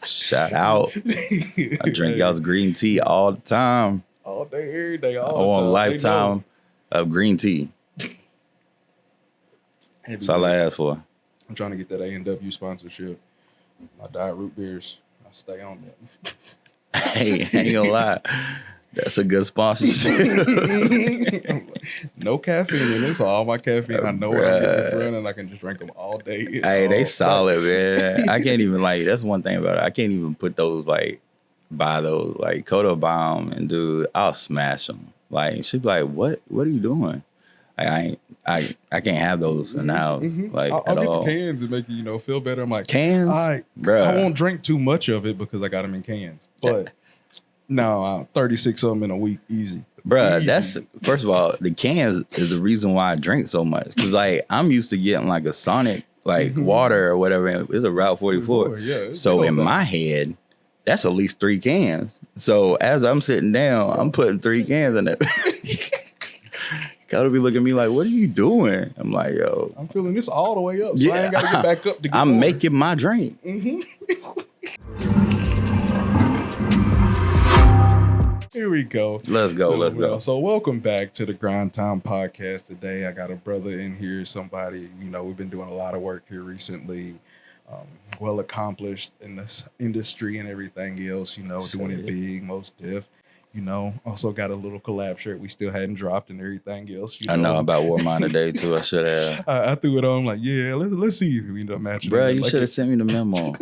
Shout out. I drink y'all's green tea all the time. All day, every day, all I the time. want a lifetime of green tea. That's all I ask for. I'm trying to get that A&W sponsorship. My diet root beers. I stay on that. Hey, I ain't gonna lie. That's a good sponsorship. No caffeine in this. All my caffeine. I know what I'm getting in front, and I can just drink them all day. Hey, they solid, man. I can't even that's one thing about it. I can't even put those buy those Kodo buy them, and dude, I'll smash them. She'd be like, "What are you doing?" I can't have those in the house. I'll get the cans and make you feel better. I'm like, cans, I won't drink too much of it because I got them in cans, but. No, 36 of them in a week, easy. Bruh, easy. That's, first of all, the cans is the reason why I drink so much. Because, I'm used to getting, a Sonic, water or whatever. It's a Route 44. Yeah, so, in my head, that's at least 3 cans. So, as I'm sitting down, I'm putting 3 cans in it. Gotta be looking at me like, what are you doing? I'm like, yo. I'm feeling this all the way up, so I ain't got to get back up to get I'm more. making my drink. Here we go. Let's go. So welcome back to the Grindtime podcast today. I got a brother in here, somebody, we've been doing a lot of work here recently, well accomplished in this industry and everything else, doing it big, most diff. Also got a little collab shirt we still hadn't dropped and everything else. I know, about wore mine today too. I should have. I threw it on let's see if we end up matching. Bro, you should have sent me the memo.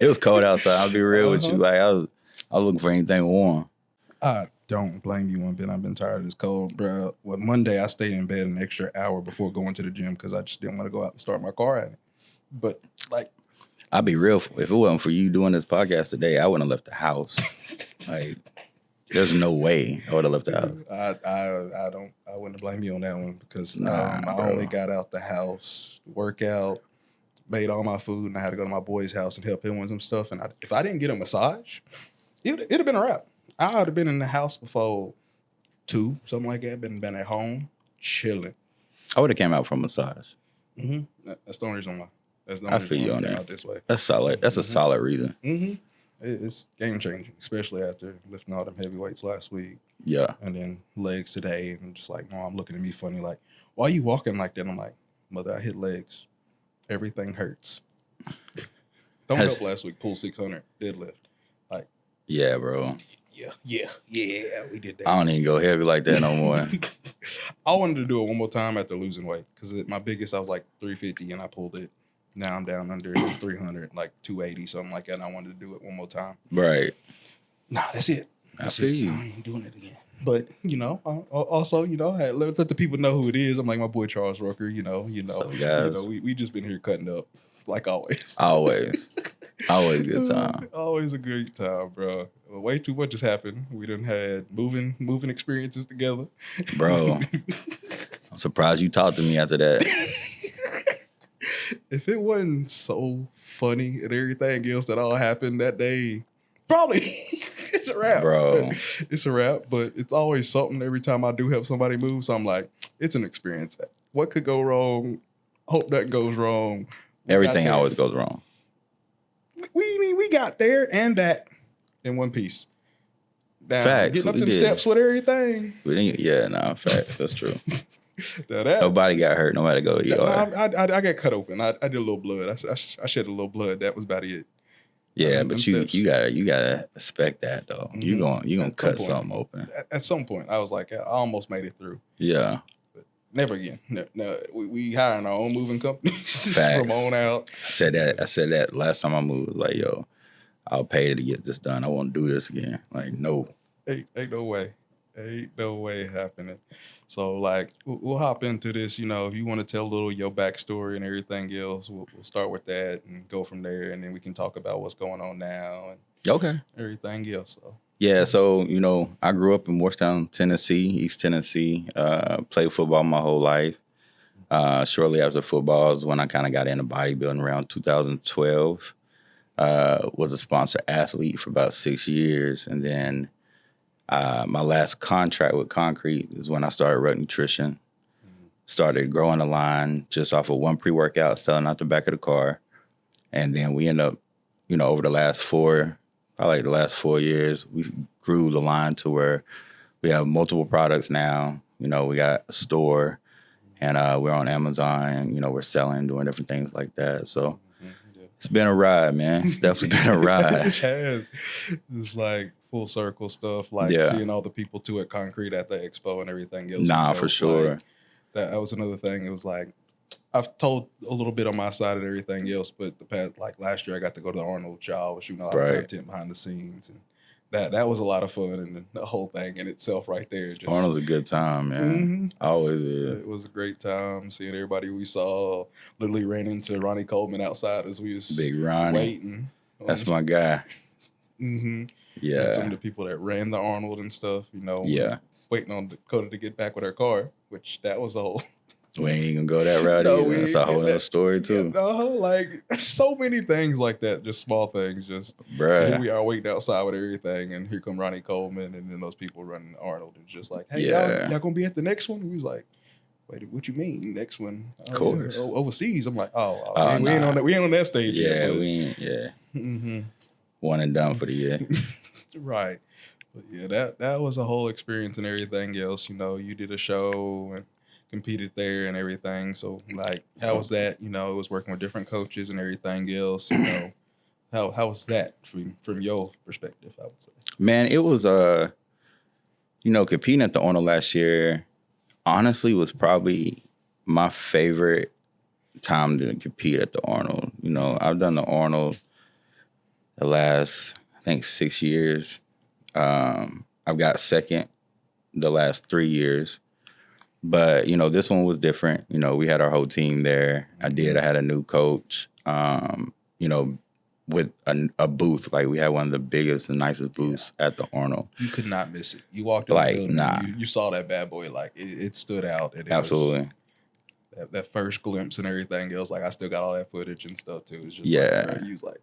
It was cold outside. I'll be real with you. I was looking for anything warm. I don't blame you one bit. I've been tired of this cold, bro. Well, Monday I stayed in bed an extra hour before going to the gym because I just didn't want to go out and start my car at it. But I'll be real. If it wasn't for you doing this podcast today, I wouldn't have left the house. There's no way I would have left the house. I wouldn't blame you on that one because I only got out the house, work out, made all my food, and I had to go to my boy's house and help him with some stuff. And if I didn't get a massage, it'd have been a wrap. I would have been in the house before 2, something like that. Been at home, chilling. I would have came out for a massage. That's the only reason why. That's the I only feel you on reason I came that. out this way. That's solid. That's a solid reason. It's game changing, especially after lifting all them heavy weights last week. Yeah. And then legs today, and just Mom looking at me funny, like, why are you walking like that? I'm like, Mother, I hit legs. Everything hurts. Don't help last week. Pull 600 deadlift. Yeah, bro. Yeah, we did that. I don't even go heavy like that no more. I wanted to do it one more time after losing weight because my biggest, I was 350 and I pulled it. Now I'm down under 300, 280, something like that. And I wanted to do it one more time. Right. Nah, that's it. I feel you. I ain't doing it again. But, also, I let the people know who it is. I'm like my boy Charles Rucker, So guys. We just been here cutting up like always. Always a good time. Always a great time, bro. Way too much has happened. We done had moving experiences together. Bro, I'm surprised you talked to me after that. If it wasn't so funny and everything else that all happened that day, probably it's a wrap. Bro. It's a wrap, but it's always something every time I do help somebody move. So I'm like, it's an experience. What could go wrong? Hope that goes wrong. Everything always goes wrong. We got there and that in one piece. Down, Facts. Getting up them steps with everything. Facts. That's true. That, Nobody got hurt. Nobody go to ER. I got cut open. I did a little blood. I shed a little blood. That was about it. Yeah, but you gotta expect that though. You gonna cut something open. At some point, I was like, I almost made it through. Yeah. But never again. No, we hiring our own moving companies Facts. from on out. I said that last time I moved. Like, yo, I'll pay to get this done. I won't do this again. Like, no. Ain't no way. Ain't no way happening. So, we'll hop into this. If you want to tell a little your backstory and everything else, we'll start with that and go from there. And then we can talk about what's going on now and everything else. So. Yeah, so, I grew up in Morristown, Tennessee, East Tennessee. Played football my whole life. Shortly after football is when I kind of got into bodybuilding around 2012. Was a sponsored athlete for about 6 years. And then my last contract with Concrete is when I started Ruck Nutrition. Started growing a line just off of one pre-workout, selling out the back of the car. And then we ended up over the last probably the last 4 years, we grew the line to where we have multiple products now. We got a store, and we're on Amazon. We're selling, doing different things like that. So it's been a ride, man. It's definitely been a ride. It has. It's like full circle stuff, like seeing all the people too at Concrete at the expo and everything else. Nah, for sure. Like, that was another thing. It was like, I've told a little bit on my side and everything else, but last year I got to go to the Arnold Child, I was shooting a lot of content behind the scenes, and that was a lot of fun, and the whole thing in itself right there. Arnold's a good time, man. Always is. It was a great time seeing everybody we saw. Literally ran into Ronnie Coleman outside as we was Big Ronnie. waiting. That's my guy. Yeah. And some of the people that ran the Arnold and stuff, waiting on Dakota to get back with her car, which that was a whole... We ain't even gonna go that route either. That's a whole other story too. Like so many things like that, just small things. Just here we are waiting outside with everything, and here come Ronnie Coleman, and then those people running Arnold, and just like, hey, y'all gonna be at the next one? We was like, wait, what you mean next one? Of course, overseas. I'm like, we ain't on that. We ain't on that stage yet. Yeah, we ain't. One and done for the year. Right. But yeah, that was a whole experience and everything else. You did a show and competed there and everything. So like, how was that? It was working with different coaches and everything else. How was that from your perspective? I would say, man, it was competing at the Arnold last year. Honestly, was probably my favorite time to compete at the Arnold. I've done the Arnold the last, I think, 6 years. I've got second the last 3 years. But, this one was different. We had our whole team there. I had a new coach, with a booth. Like, we had one of the biggest and nicest booths at the Arnold. You could not miss it. You walked in the building, you saw that bad boy. Like, it stood out. Absolutely. That first glimpse and everything else. Like, I still got all that footage and stuff, too. It's just you was like,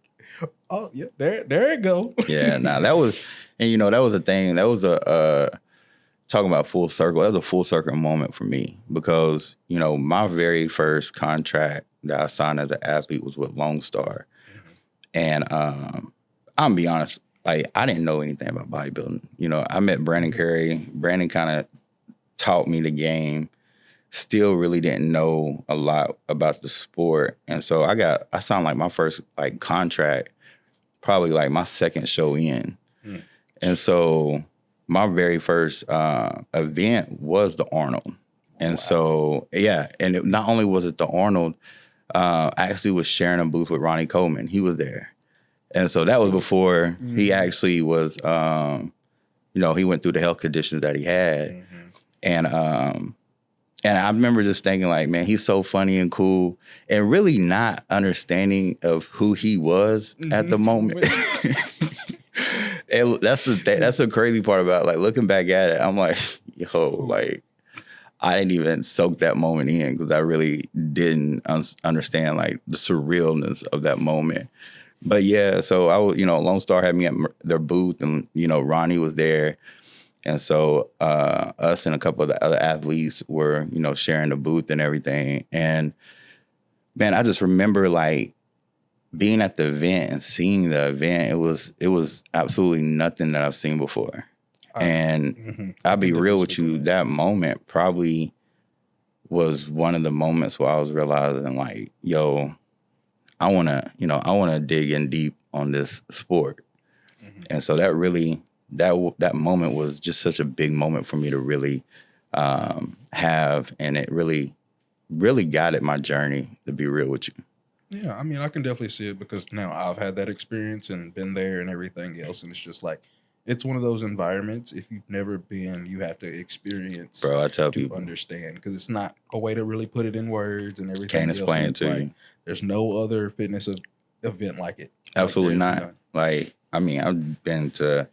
oh, yeah, there it go. Yeah, that was, and, that was a thing. That was talking about full circle, that was a full circle moment for me because, my very first contract that I signed as an athlete was with Lone Star. And I'm gonna be honest, like, I didn't know anything about bodybuilding. I met Brandon Curry. Brandon kind of taught me the game. Still really didn't know a lot about the sport. And so I signed like my first like contract, probably like my second show in. And so my very first event was the Arnold. And so, and not only was it the Arnold, I actually was sharing a booth with Ronnie Coleman. He was there. And so that was before he actually was, he went through the health conditions that he had. And I remember just thinking like, man, he's so funny and cool and really not understanding of who he was at the moment. And that's the crazy part about like looking back at it. I'm like, like I didn't even soak that moment in because I really didn't understand like the surrealness of that moment. But yeah, so I was, Lone Star had me at their booth, and Ronnie was there, and so us and a couple of the other athletes were sharing the booth and everything. And man, I just remember like being at the event and seeing the event. It was absolutely nothing that I've seen before. And I'll be real with you, that moment probably was one of the moments where I was realizing like, yo, I want to dig in deep on this sport. And so that really, that moment was just such a big moment for me to really have. And it really, really guided my journey, to be real with you. Yeah, I mean, I can definitely see it because now I've had that experience and been there and everything else. And it's just like, it's one of those environments, if you've never been, you have to experience. Bro, I tell people. Understand, because it's not a way to really put it in words and everything. Can't explain it to you. There's no other fitness event like it. Absolutely not. Like, I mean, I've been to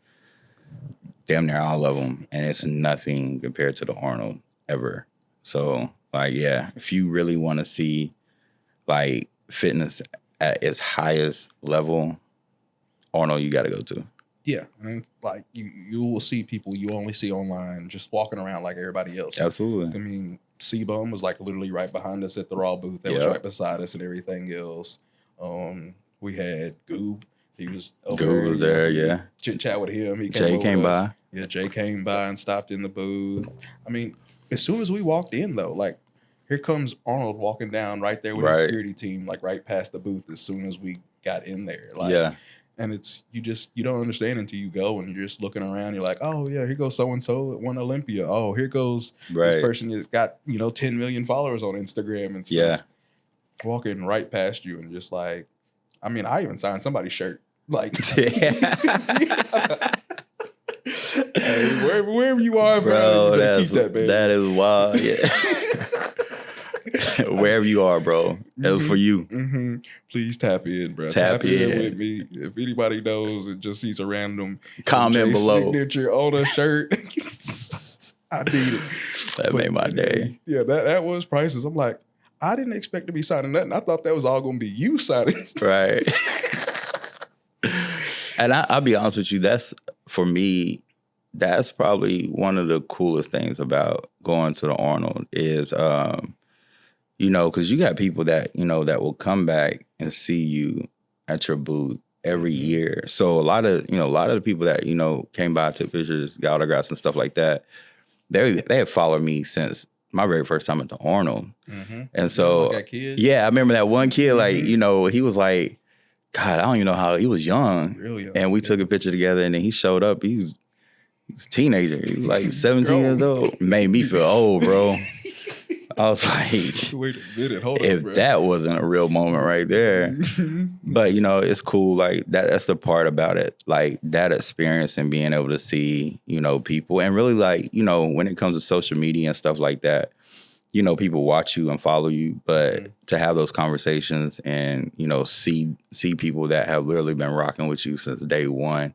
damn near all of them, and it's nothing compared to the Arnold ever. So, like, yeah, if you really want to see, like, fitness at its highest level, Arnold, you got to go to. Yeah, I mean, like you will see people you only see online just walking around like everybody else. Absolutely. I mean, C-Bum was like literally right behind us at the Raw booth. That was right beside us and everything else. We had Goob He was Guru was there, yeah. Chit chat with him. Jay came by. Yeah, Jay came by and stopped in the booth. I mean, as soon as we walked in, though, like, here comes Arnold walking down right there with his security team, like right past the booth as soon as we got in there. Like, yeah. And it's, you don't understand until you go and you're just looking around. You're like, oh, yeah, here goes so-and-so at one Olympia. Oh, here goes this person that's got, 10 million followers on Instagram and stuff. Yeah. Walking right past you and just like, I mean, I even signed somebody's shirt. Like, hey, wherever you are, bro, keep that, baby. That is wild. Yeah. Wherever you are, bro, it was for you. Mm-hmm. Please tap in, bro. Tap in with me. If anybody knows and just sees a random comment below signature on a shirt, I need it. That made my day. Yeah, that was priceless. I'm like, I didn't expect to be signing nothing. I thought that was all going to be you signing. Right. And I'll be honest with you, that's, for me, that's probably one of the coolest things about going to the Arnold is, because you got people that, that will come back and see you at your booth every year. So a lot of the people that, came by, took pictures, got autographs and stuff like that, they have followed me since my very first time at the Arnold. Mm-hmm. And so, yeah, I remember that one kid, like, he was like, God, I don't even know how, he was young. Real young. And we took a picture together and then he showed up. He was a teenager. He was like 17 years old. Made me feel old, bro. I was like, wait a minute, hold on, bro. That wasn't a real moment right there. But, it's cool. Like, that's the part about it. Like, that experience and being able to see, people. And really, like, when it comes to social media and stuff like that, people watch you and follow you. But to have those conversations and, see people that have literally been rocking with you since day one,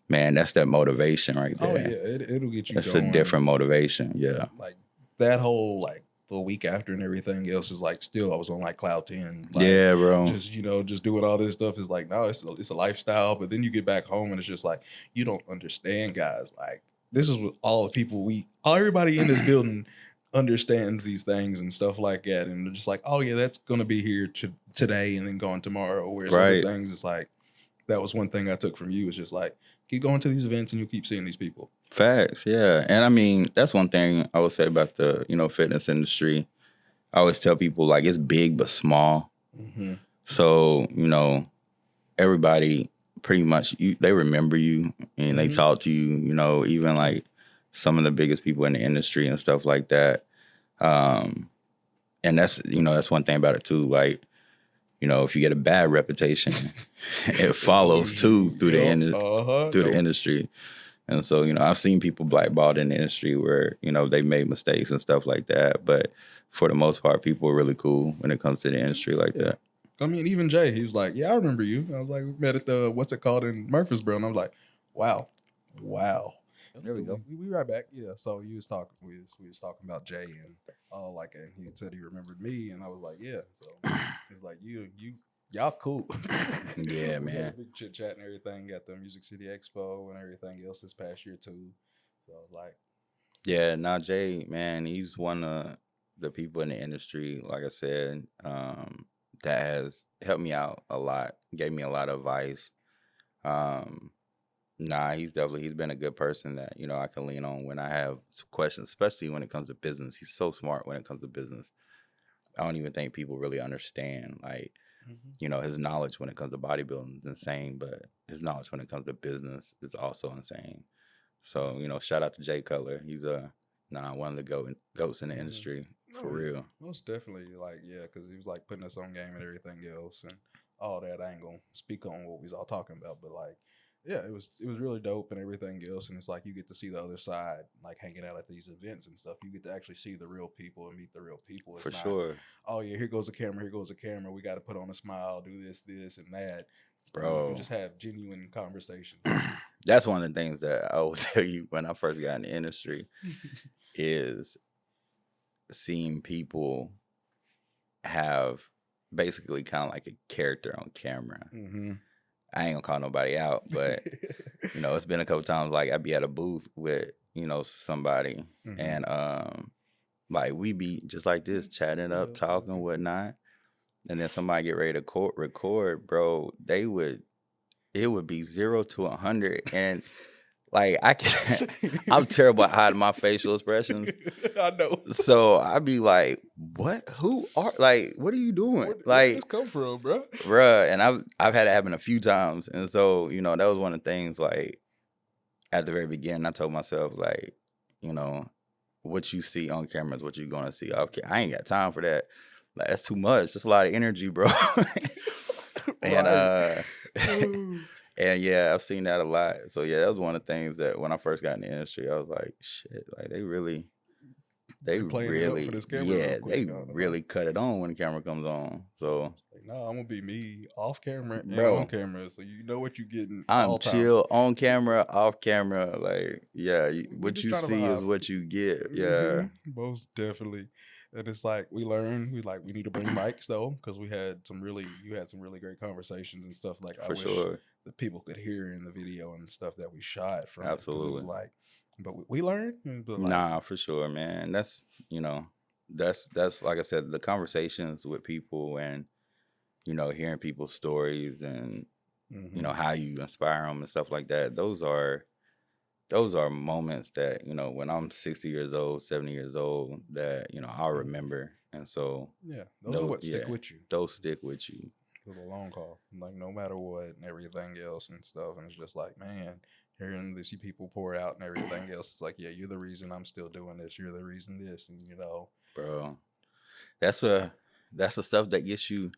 man, that's that motivation right there. Oh, yeah, it'll get you That's going. A different motivation, yeah. Like, that whole, like, the week after and everything else is like, still I was on like cloud 10. Like, yeah, bro. Just, just doing all this stuff is like, no, it's a lifestyle. But then you get back home and it's just like, you don't understand, guys. Like, this is what all the people everybody in this building understands these things and stuff like that. And they're just like, oh yeah, that's going to be here today and then gone tomorrow. Whereas other things, it's like, that was one thing I took from you. It's just like, keep going to these events and you'll keep seeing these people. Facts, yeah. And I mean, that's one thing I would say about the, fitness industry. I always tell people, like, it's big but small. Mm-hmm. So, everybody pretty much, they remember you and they talk to you, even like some of the biggest people in the industry and stuff like that. And that's, that's one thing about it too. Like, if you get a bad reputation, it follows too through the industry. And so, I've seen people blackballed in the industry where, they made mistakes and stuff like that. But for the most part, people are really cool when it comes to the industry like that. I mean, even Jay, he was like, yeah, I remember you. And I was like, we met at the, what's it called in Murfreesboro? And I was like, wow. There we go. We right back. Yeah. So we was talking about Jay and and he said he remembered me. And I was like, yeah. So he's like, y'all cool. Yeah, man. Had a big chit chat and everything at the Music City Expo and everything else this past year too. So like, yeah, now Jay, man, he's one of the people in the industry, like I said, that has helped me out a lot, gave me a lot of advice. He's been a good person that, I can lean on when I have some questions, especially when it comes to business. He's so smart when it comes to business. I don't even think people really understand, like, his knowledge when it comes to bodybuilding is insane, but his knowledge when it comes to business is also insane. So, shout out to Jay Cutler. He's one of the goats in the industry, for real. Most definitely, like, yeah, because he was, like, putting us on game and everything else and all that. I ain't going to speak on what we was all talking about, but, like, yeah, it was really dope and everything else. And it's like you get to see the other side, like hanging out at these events and stuff. You get to actually see the real people and meet the real people. It's for not, sure. Oh, yeah, here goes a camera. Here goes a camera. We got to put on a smile, do this, and that. Bro. We just have genuine conversations. That's one of the things that I will tell you when I first got in the industry is seeing people have basically kind of like a character on camera. Mm-hmm. I ain't gonna call nobody out, but it's been a couple times like I'd be at a booth with, somebody and like we be just like this, chatting up, talking, whatnot. And then somebody get ready to record, bro. it would be 0 to 100, and like I can't. I'm terrible at hiding my facial expressions. I know. So I'd be like, "What? Who are like? What are you doing?" Where did this come from, bruh. And I've had it happen a few times, and so that was one of the things. Like at the very beginning, I told myself, like, what you see on camera is what you're gonna see. Okay, I ain't got time for that. Like that's too much. That's a lot of energy, bro. And and yeah, I've seen that a lot. So yeah, that was one of the things that when I first got in the industry, I was like, shit, like they really cut it on when the camera comes on. So no, I'm gonna be me off camera and bro, on camera, so you know what you're getting. I'm chill on camera, off camera. Like what you see is what you get. Yeah, most definitely. And it's like we learn, we need to bring mics though, because you had some really great conversations and stuff. Like I wish that people could hear in the video and stuff that we shot from. Absolutely. It was like, but we learned. But nah, for sure, man. That's that's like I said, the conversations with people and hearing people's stories and how you inspire them and stuff like that. Those are moments that when I'm 60 years old, 70 years old, that I'll remember. And so those are what stick with you. Those stick with you for the long haul, like no matter what and everything else and stuff. And it's just like, man, hearing these people pour out and everything else, it's like, yeah, you're the reason I'm still doing this. You're the reason this, and bro, that's the stuff that gets you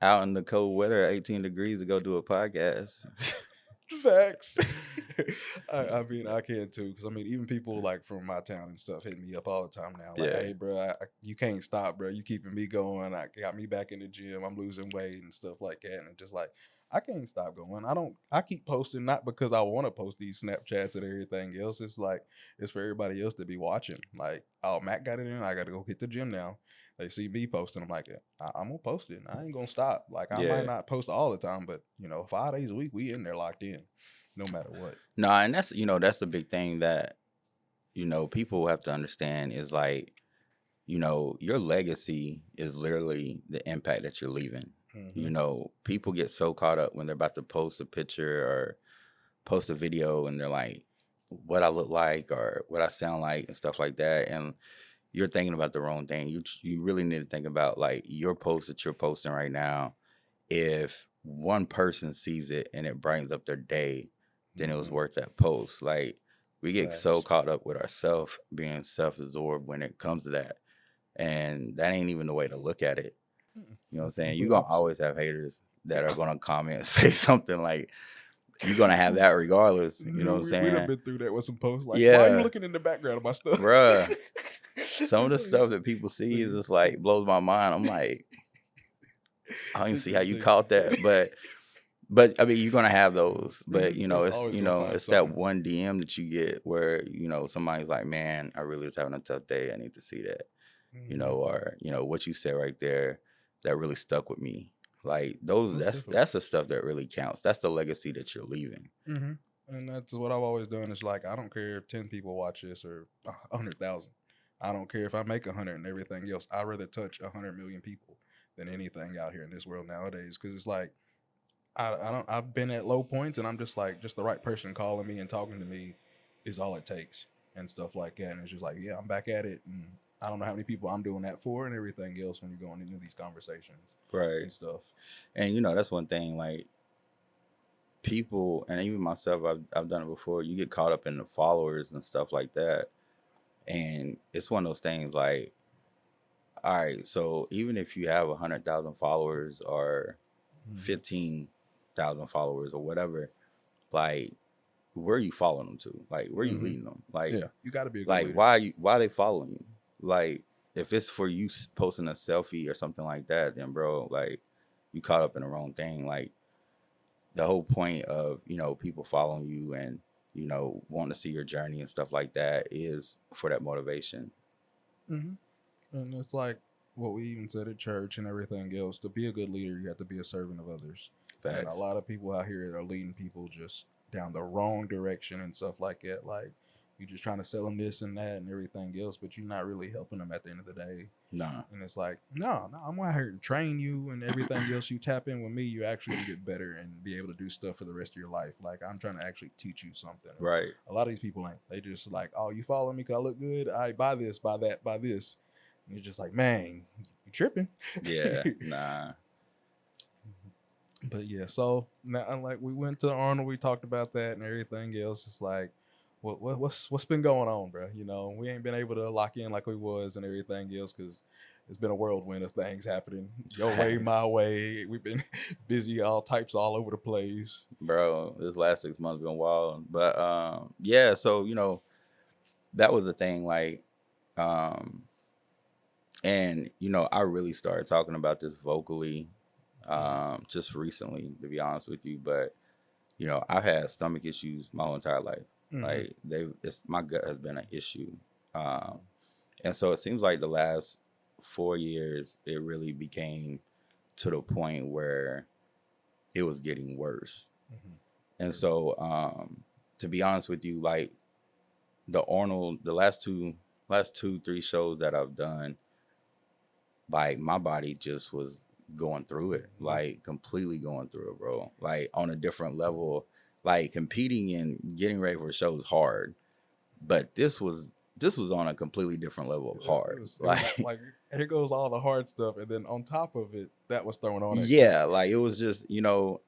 out in the cold weather at 18 degrees to go do a podcast. Facts. I mean, I can too, because I mean, even people like from my town and stuff hit me up all the time now. Like, hey, bro, you can't stop, bro. You keeping me going. I got me back in the gym. I'm losing weight and stuff like that. And it's just like, I can't stop going. I keep posting not because I want to post these Snapchats and everything else. It's like, it's for everybody else to be watching. Like, oh, Matt got it in. I got to go hit the gym now. They see me posting. I'm like, I'm going to post it. I ain't going to stop. Like, I might not post all the time, but, 5 days a week, we in there locked in, no matter what. No, and that's, that's the big thing that, people have to understand is like, your legacy is literally the impact that you're leaving. Mm-hmm. People get so caught up when they're about to post a picture or post a video and they're like, what I look like or what I sound like and stuff like that. And you're thinking about the wrong thing. You really need to think about like your post that you're posting right now. If one person sees it and it brightens up their day, then it was worth that post. Like we get so caught up with ourselves being self-absorbed when it comes to that. And that ain't even the way to look at it. You know what I'm saying? You're going to always have haters that are going to comment and say something like, you're going to have that regardless. You know what I'm saying? We done been through that with some posts. Like, why are you looking in the background of my stuff? Bruh. Some of the stuff that people see is just like blows my mind. I'm like, I don't even see how you caught that. But I mean, you're going to have those. But, it's that one DM that you get where, somebody's like, man, I really was having a tough day. I need to see that. Or, what you said right there, that really stuck with me. Like that's the stuff that really counts. That's the legacy that you're leaving. Mm-hmm. And that's what I've always done. It's like, I don't care if 10 people watch this or 100,000. I don't care if I make 100 and everything else. I'd rather touch 100 million people than anything out here in this world nowadays. Because it's like, I've been at low points and I'm just like, just the right person calling me and talking to me is all it takes and stuff like that. And it's just like, yeah, I'm back at it. And I don't know how many people I'm doing that for and everything else when you're going into these conversations. Right. And stuff. And, that's one thing, like, people, and even myself, I've done it before, you get caught up in the followers and stuff like that. And it's one of those things like, all right, so even if you have 100,000 followers or 15,000 followers or whatever, like, where are you following them to? Like, where are you leading them? Like, you got to be a good like, leader. why are they following you? Like, if it's for you posting a selfie or something like that, then bro, like, you caught up in the wrong thing. Like, the whole point of, people following you and, wanting to see your journey and stuff like that is for that motivation. Mm-hmm. And it's like what we even said at church and everything else. To be a good leader, you have to be a servant of others. Facts. And a lot of people out here are leading people just down the wrong direction and stuff like that. Like, you're just trying to sell them this and that and everything else, but you're not really helping them at the end of the day. Nah. And it's like, no, I'm out here to train you and everything else. You tap in with me, you actually get better and be able to do stuff for the rest of your life. Like, I'm trying to actually teach you something. Right. A lot of these people ain't. They just like, oh, you follow me because I look good. I buy this, buy that, buy this. And you're just like, man, you tripping. Yeah. Nah. But yeah, so now, like, we went to Arnold, we talked about that and everything else. It's like, what's been going on, bro? You know, we ain't been able to lock in like we was and everything else because it's been a whirlwind of things happening. Your way, my way. We've been busy, all types, all over the place. Bro, this last 6 months been wild. But yeah, so you know, that was the thing. Like, and you know, I really started talking about this vocally just recently, to be honest with you. But you know, I've had stomach issues my whole entire life. Like my gut has been an issue, and so it seems like the last 4 years it really became to the point where it was getting worse. And so to be honest with you, like the Arnold, the last two, 3 shows that I've done, like my body just was going through it, like completely going through it, bro. Like on a different level. Like competing and getting ready for a show is hard, but this was on a completely different level of hard. It was like here goes all the hard stuff, and then on top of it, that was thrown on. Yeah, like it was just, you know,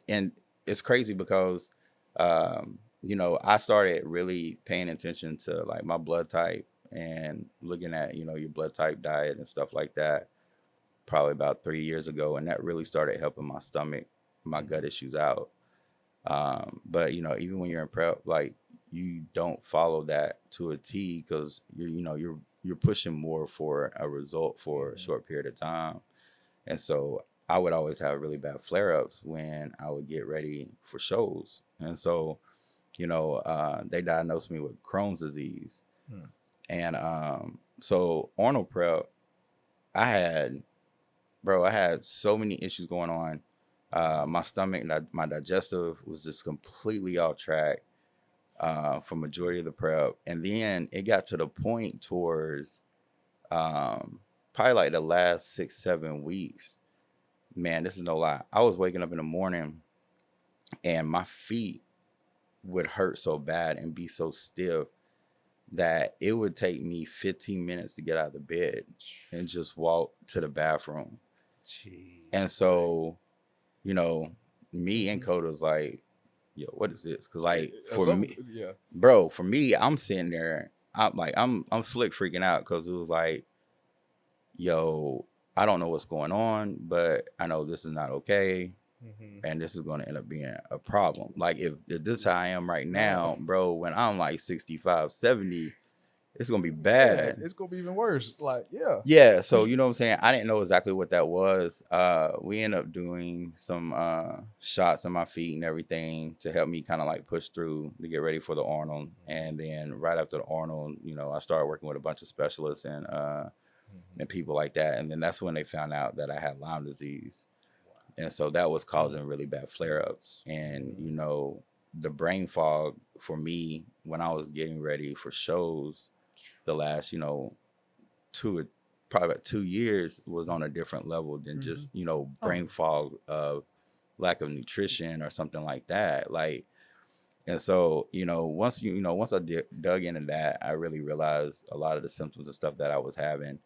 and it's crazy because, you know, I started really paying attention to like my blood type and looking at, you know, your blood type diet and stuff like that, probably about 3 years ago, and that really started helping my stomach, my gut issues out. But you know, even when you're in prep, like you don't follow that to a T because you're pushing more for a result for a short period of time. And so I would always have really bad flare-ups when I would get ready for shows. And so, you know, they diagnosed me with Crohn's disease. And so Arnold prep, I had so many issues going on. My stomach, my digestive was just completely off track for majority of the prep. And then it got to the point towards probably like the last 6-7 weeks. Man, this is no lie. I was waking up in the morning and my feet would hurt so bad and be so stiff that it would take me 15 minutes to get out of the bed and just walk to the bathroom. Jeez. And so, you know, me and Coda's like, yo, what is this? Because like for me, I'm sitting there, I'm slick freaking out because it was like, yo, I don't know what's going on, but I know this is not okay. And this is going to end up being a problem. Like if this is how I am right now, bro, when I'm like 65, 70, it's going to be bad. Yeah, it's going to be even worse. Like, yeah. Yeah. So, you know what I'm saying? I didn't know exactly what that was. We ended up doing some shots on my feet and everything to help me kind of like push through to get ready for the Arnold. And then right after the Arnold, you know, I started working with a bunch of specialists and people like that. And then that's when they found out that I had Lyme disease. And so that was causing really bad flare-ups. And, you know, the brain fog for me when I was getting ready for shows the last, you know, probably about 2 years was on a different level than just, you know, brain fog of lack of nutrition or something like that. Like, and so, you know, once I dug into that, I really realized a lot of the symptoms and stuff that I was having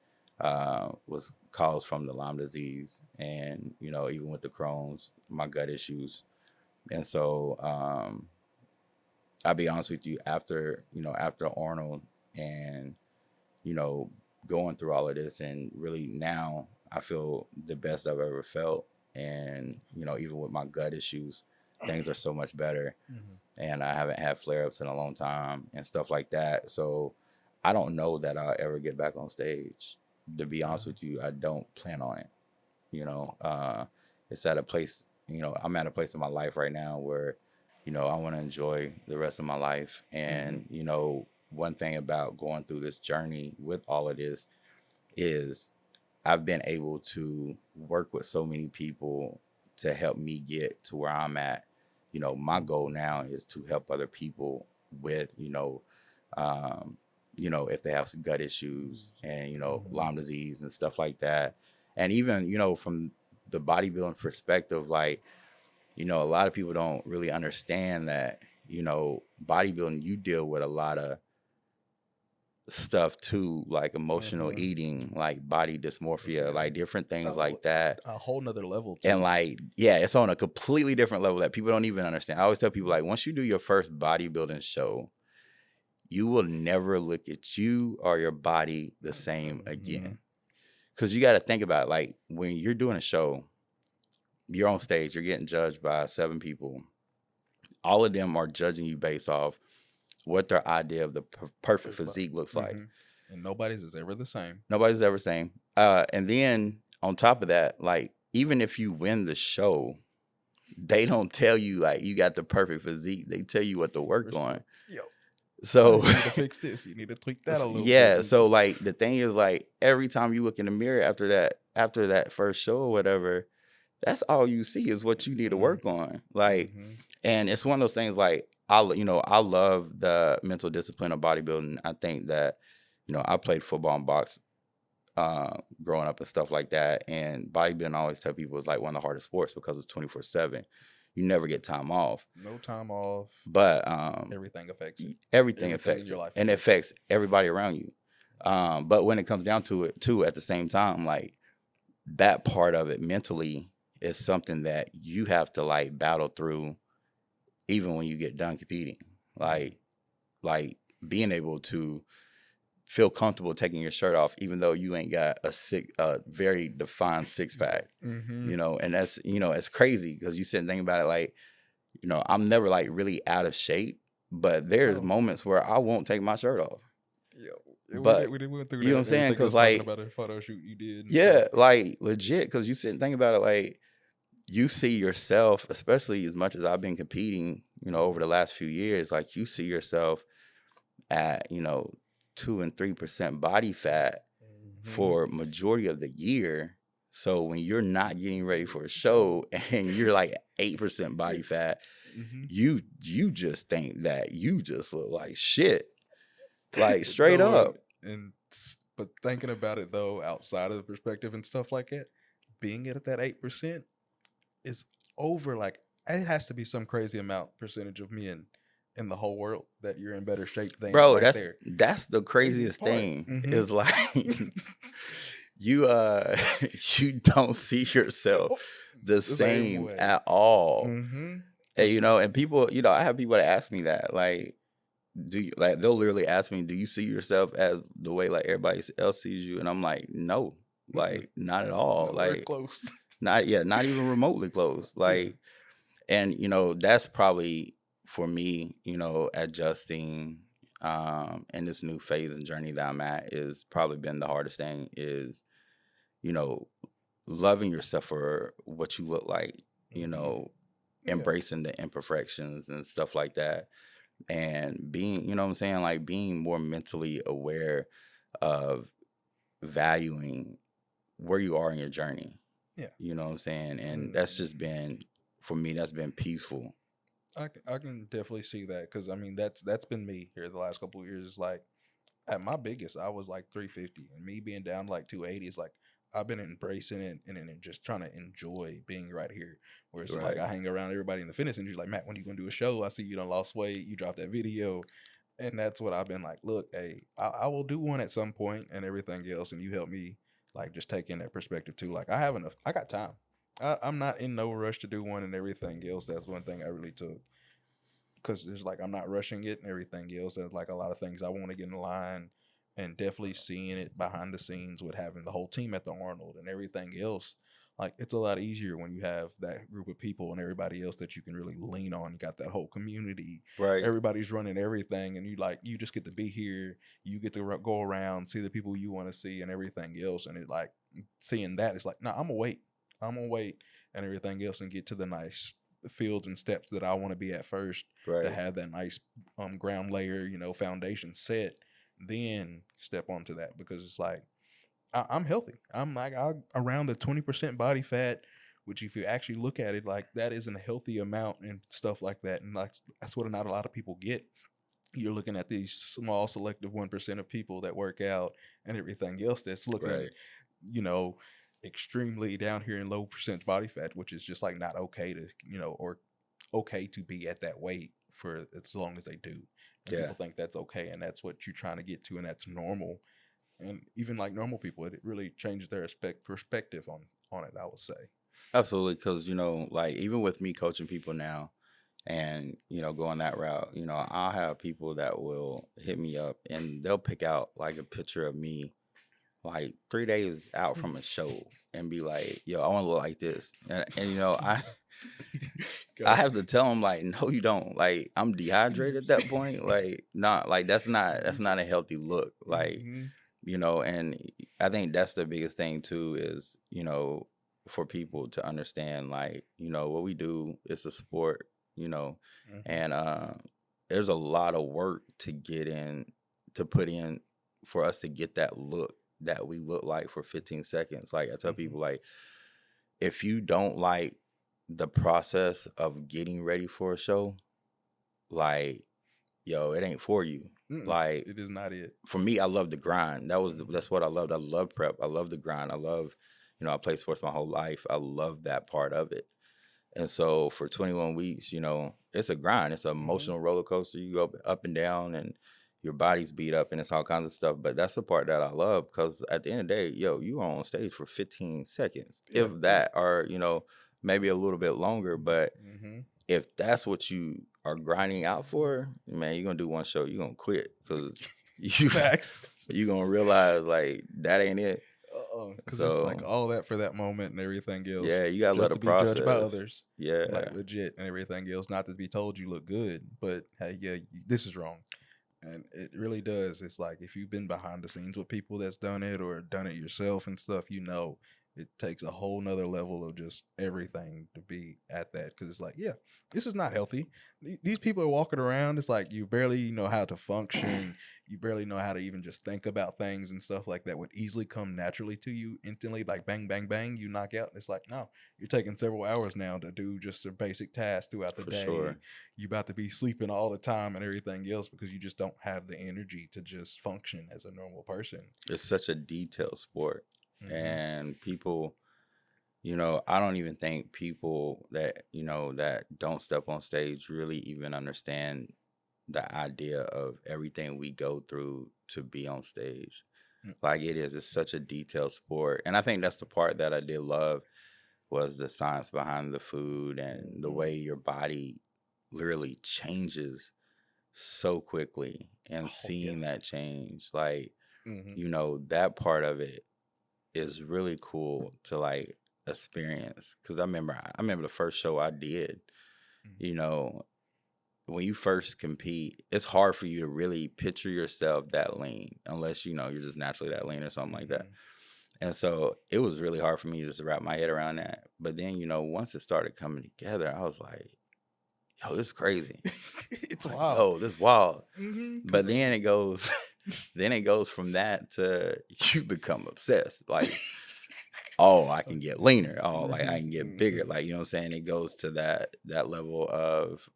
was caused from the Lyme disease and, you know, even with the Crohn's, my gut issues. And so I'll be honest with you, after Arnold and, you know, going through all of this and really now I feel the best I've ever felt. And, you know, even with my gut issues, things are so much better. And I haven't had flare-ups in a long time and stuff like that. So I don't know that I'll ever get back on stage. To be honest with you, I don't plan on it. You know, it's at a place, you know, I'm at a place in my life right now where, you know, I want to enjoy the rest of my life. And, you know, one thing about going through this journey with all of this is I've been able to work with so many people to help me get to where I'm at. You know, my goal now is to help other people with, you know, You know, if they have some gut issues and, you know, Mm-hmm. Lyme disease and stuff like that. And even, you know, from the bodybuilding perspective, like, you know, a lot of people don't really understand that, you know, bodybuilding, you deal with a lot of stuff too, like emotional eating, like body dysmorphia, like different things like that. A whole nother level too. And like, yeah, it's on a completely different level that people don't even understand. I always tell people, like, once you do your first bodybuilding show, you will never look at you or your body the same again. Because you got to think about it, like, when you're doing a show, you're on stage, you're getting judged by 7 people. All of them are judging you based off what their idea of the perfect physique looks like. And nobody's is ever the same. Nobody's ever same. And then on top of that, like, even if you win the show, they don't tell you like you got the perfect physique. They tell you what to work on. Yo. So you need to fix this. You need to tweak that a little bit. Yeah. So like the thing is, like, every time you look in the mirror after that first show or whatever, that's all you see is what you need to work on. Like, and it's one of those things, like, I love the mental discipline of bodybuilding. I think that, you know, I played football and box growing up and stuff like that. And bodybuilding, I always tell people, is like one of the hardest sports because it's 24/7. You never get time off. No time off. But everything affects it. Everything affects your life, and it affects everybody around you. But when it comes down to it, too, at the same time, like, that part of it mentally is something that you have to, like, battle through, even when you get done competing. Like being able to feel comfortable taking your shirt off, even though you ain't got a very defined 6-pack, you know, and that's, you know, it's crazy because you sit and think about it, like, you know, I'm never like really out of shape, but there's moments where I won't take my shirt off. But we went through you know what I'm saying? Because, like, about a photo shoot you did. Yeah, like, legit, because you sit and think about it, like, you see yourself, especially as much as I've been competing, you know, over the last few years, like, you see yourself at, you know, 2 and 3% body fat for majority of the year. So when you're not getting ready for a show and you're like 8% body fat, you just think that you just look like shit, like, straight up. But thinking about it though, outside of the perspective and stuff like that, being at that 8% is over. Like, it has to be some crazy percentage of men in the whole world that you're in better shape than bro. Right that's the craziest thing is, like, you don't see yourself the same at all. And, you know, and people, you know, I have people that ask me that, like, do you, like, they'll literally ask me, do you see yourself as the way like everybody else sees you? And I'm like, no, like, not at all. Like, close. not even remotely close. Like, and, you know, that's probably for me, you know, adjusting in this new phase and journey that I'm at is probably been the hardest thing is, you know, loving yourself for what you look like, you know, embracing the imperfections and stuff like that. And being, you know what I'm saying, like, being more mentally aware of valuing where you are in your journey. Yeah. You know what I'm saying? And that's just been, for me, that's been peaceful. I can definitely see that, because, I mean, that's been me here the last couple of years. It's like, at my biggest, I was like 350, and me being down to like 280 is like, I've been embracing it and just trying to enjoy being right here. Where it's like, I hang around everybody in the fitness industry, like, Matt, when you gonna do a show? I see you done lost weight, you dropped that video. And that's what I've been like, look, hey, I will do one at some point and everything else. And you help me, like, just take in that perspective too. Like, I got time. I'm not in no rush to do one and everything else. That's one thing I really took. Because there's like, I'm not rushing it and everything else. There's like a lot of things I want to get in line, and definitely seeing it behind the scenes with having the whole team at the Arnold and everything else. Like, it's a lot easier when you have that group of people and everybody else that you can really lean on. You got that whole community. Right. Everybody's running everything, and you just get to be here. You get to go around, see the people you want to see and everything else. And it, like, seeing that, it's like, nah, I'm going to wait and everything else and get to the nice fields and steps that I want to be at first. Right. To have that nice ground layer, you know, foundation set, then step onto that, because it's like, I'm healthy. I'm like, around the 20% body fat, which if you actually look at it, like, that isn't a healthy amount and stuff like that. And like, that's what not a lot of people get. you're looking at these small selective 1% of people that work out and everything else that's looking, Right. you know, extremely down here in low percent body fat, which is just like not okay to, or okay to be at that weight for as long as they do. And Yeah. people think that's okay, and that's what you're trying to get to, and that's normal. And even like normal people, it really changes their perspective on it, I would say. Absolutely, because like even with me coaching people now, and going that route, I'll have people that will hit me up and they'll pick out like a picture of me like 3 days out from a show and be like, yo, I want to look like this, and I have to tell them like, no, you don't. Like, I'm dehydrated at that point. Like, not like that's not a healthy look. Like, and I think that's the biggest thing too is, for people to understand, like, what we do is a sport, and there's a lot of work to put in for us to get that look that we look like for 15 seconds. Like I tell people, like, if you don't like the process of getting ready for a show, like, yo, it ain't for you. Like, it is not it. For me, I love the grind. That's what I loved. I love prep. I love the grind. I love, I played sports my whole life. I love that part of it. And so for 21 weeks, it's a grind. It's an emotional roller coaster. You go up and down and your body's beat up and it's all kinds of stuff. But that's the part that I love, because at the end of the day, yo, you are on stage for 15 seconds, if that, or, maybe a little bit longer. But if that's what you are grinding out for, man, you're going to do one show, you're going to quit, because you're going to realize, like, that ain't it. Because it's like all that for that moment and everything else. Yeah, you gotta let it process. Judged by others. Yeah, like legit and everything else. Not to be told you look good, but hey, yeah, this is wrong, and it really does. It's like if you've been behind the scenes with people that's done it or done it yourself and stuff, it takes a whole nother level of just everything to be at that. Because it's like, yeah, this is not healthy. These people are walking around. It's like you barely know how to function. You barely know how to even just think about things and stuff like that would easily come naturally to you instantly. Like bang, bang, bang, you knock out. It's like, no, you're taking several hours now to do just a basic task throughout the day. Sure. You about to be sleeping all the time and everything else because you just don't have the energy to just function as a normal person. It's such a detailed sport. And people, I don't even think people that, that don't step on stage really even understand the idea of everything we go through to be on stage. Like it's such a detailed sport. And I think that's the part that I did love, was the science behind the food and the way your body literally changes so quickly, and seeing that change, like, that part of it is really cool to like experience. Because I remember the first show I did, when you first compete, it's hard for you to really picture yourself that lean unless you're just naturally that lean or something like that. And so it was really hard for me just to wrap my head around that. But then, once it started coming together, I was like, yo, this is crazy. It's wild. Oh, this is wild. But then it goes from that to you become obsessed. Like, oh, I can get leaner. Oh, like I can get bigger. Like, you know what I'm saying? It goes to that level of,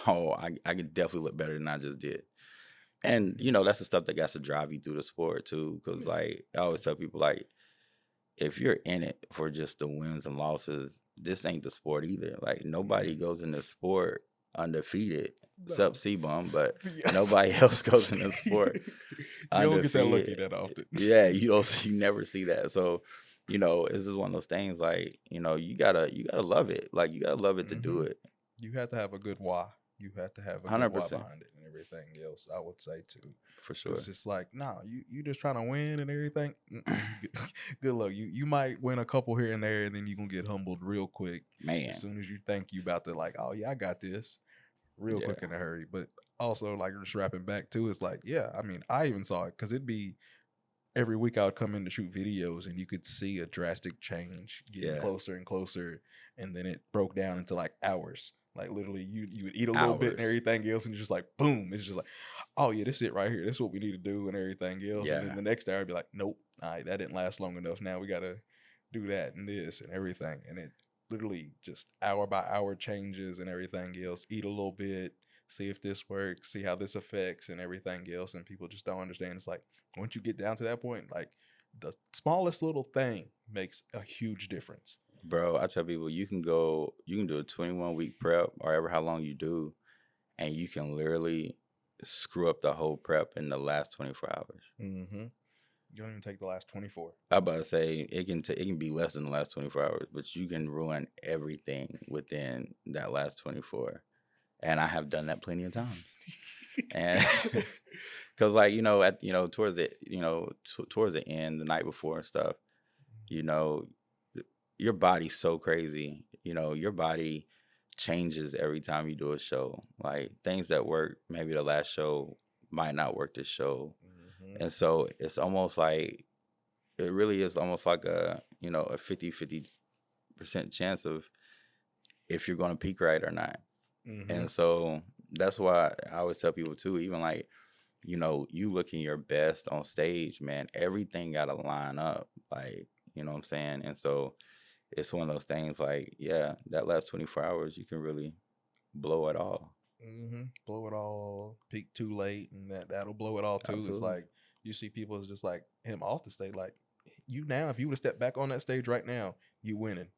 oh, I can definitely look better than I just did. And, that's the stuff that got to drive you through the sport too. Because, like, I always tell people, like, if you're in it for just the wins and losses, this ain't the sport either. Like, nobody goes in the sport undefeated, except C-Bum, but nobody else goes in the sport undefeated. You don't get that lucky that often. Yeah, you never see that. So, it's just one of those things, like, you gotta love it. Like, you gotta love it to do it. You have to have a good why. You have to have a good 100%. why behind it and everything else, I would say too. For sure. It's just like, you just trying to win and everything. Good luck. You might win a couple here and there, and then you're going to get humbled real quick. Man. As soon as you think you about to, like, oh, yeah, I got this, real quick in a hurry. But also, like, just wrapping back too, it's like, yeah, I mean, I even saw it because it'd be every week I would come in to shoot videos, and you could see a drastic change getting closer and closer. And then it broke down into like hours. Like literally you would eat a little bit and everything else, and just like, boom, it's just like, oh yeah, this is it right here. This is what we need to do and everything else. And then the next hour I'd be like, nope, all right, that didn't last long enough. Now we got to do that and this and everything. And it literally just hour by hour changes and everything else. Eat a little bit, see if this works, see how this affects and everything else. And people just don't understand. It's like, once you get down to that point, like the smallest little thing makes a huge difference. Bro, I tell people you can do a 21-week prep or ever how long you do, and you can literally screw up the whole prep in the last 24 hours. Mm-hmm. You don't even take the last 24. I'm about to say it can be less than the last 24 hours, but you can ruin everything within that last 24. And I have done that plenty of times. And because like, towards the end, the night before and stuff, your body's so crazy. Your body changes every time you do a show. Like things that work maybe the last show might not work this show. Mm-hmm. And so it's almost like, it really is almost like a 50% chance of if you're going to peak right or not. Mm-hmm. And so that's why I always tell people too, even like, you looking your best on stage, man, everything got to line up. Like, you know what I'm saying? And so it's one of those things like, yeah, that last 24 hours, you can really blow it all. Mm-hmm. Blow it all, peak too late, and that'll blow it all too. Absolutely. It's like, you see people is just like him off the stage. Like, if you would have stepped back on that stage right now, you winning.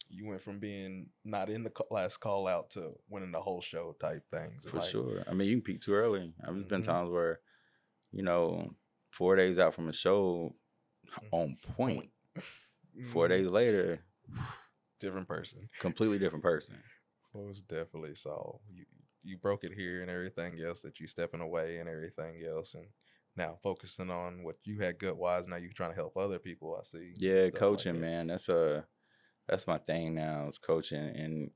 You went from being not in the last call out to winning the whole show type things. For sure. I mean, you can peak too early. There's been times where, 4 days out from a show, on point. 4 days later, different person. Completely different person. Most definitely. So you broke it here and everything else, that you stepping away and everything else, and now focusing on what you had gut wise. Now you're trying to help other people. I see. Yeah, coaching, like man. That's my thing now, is coaching, and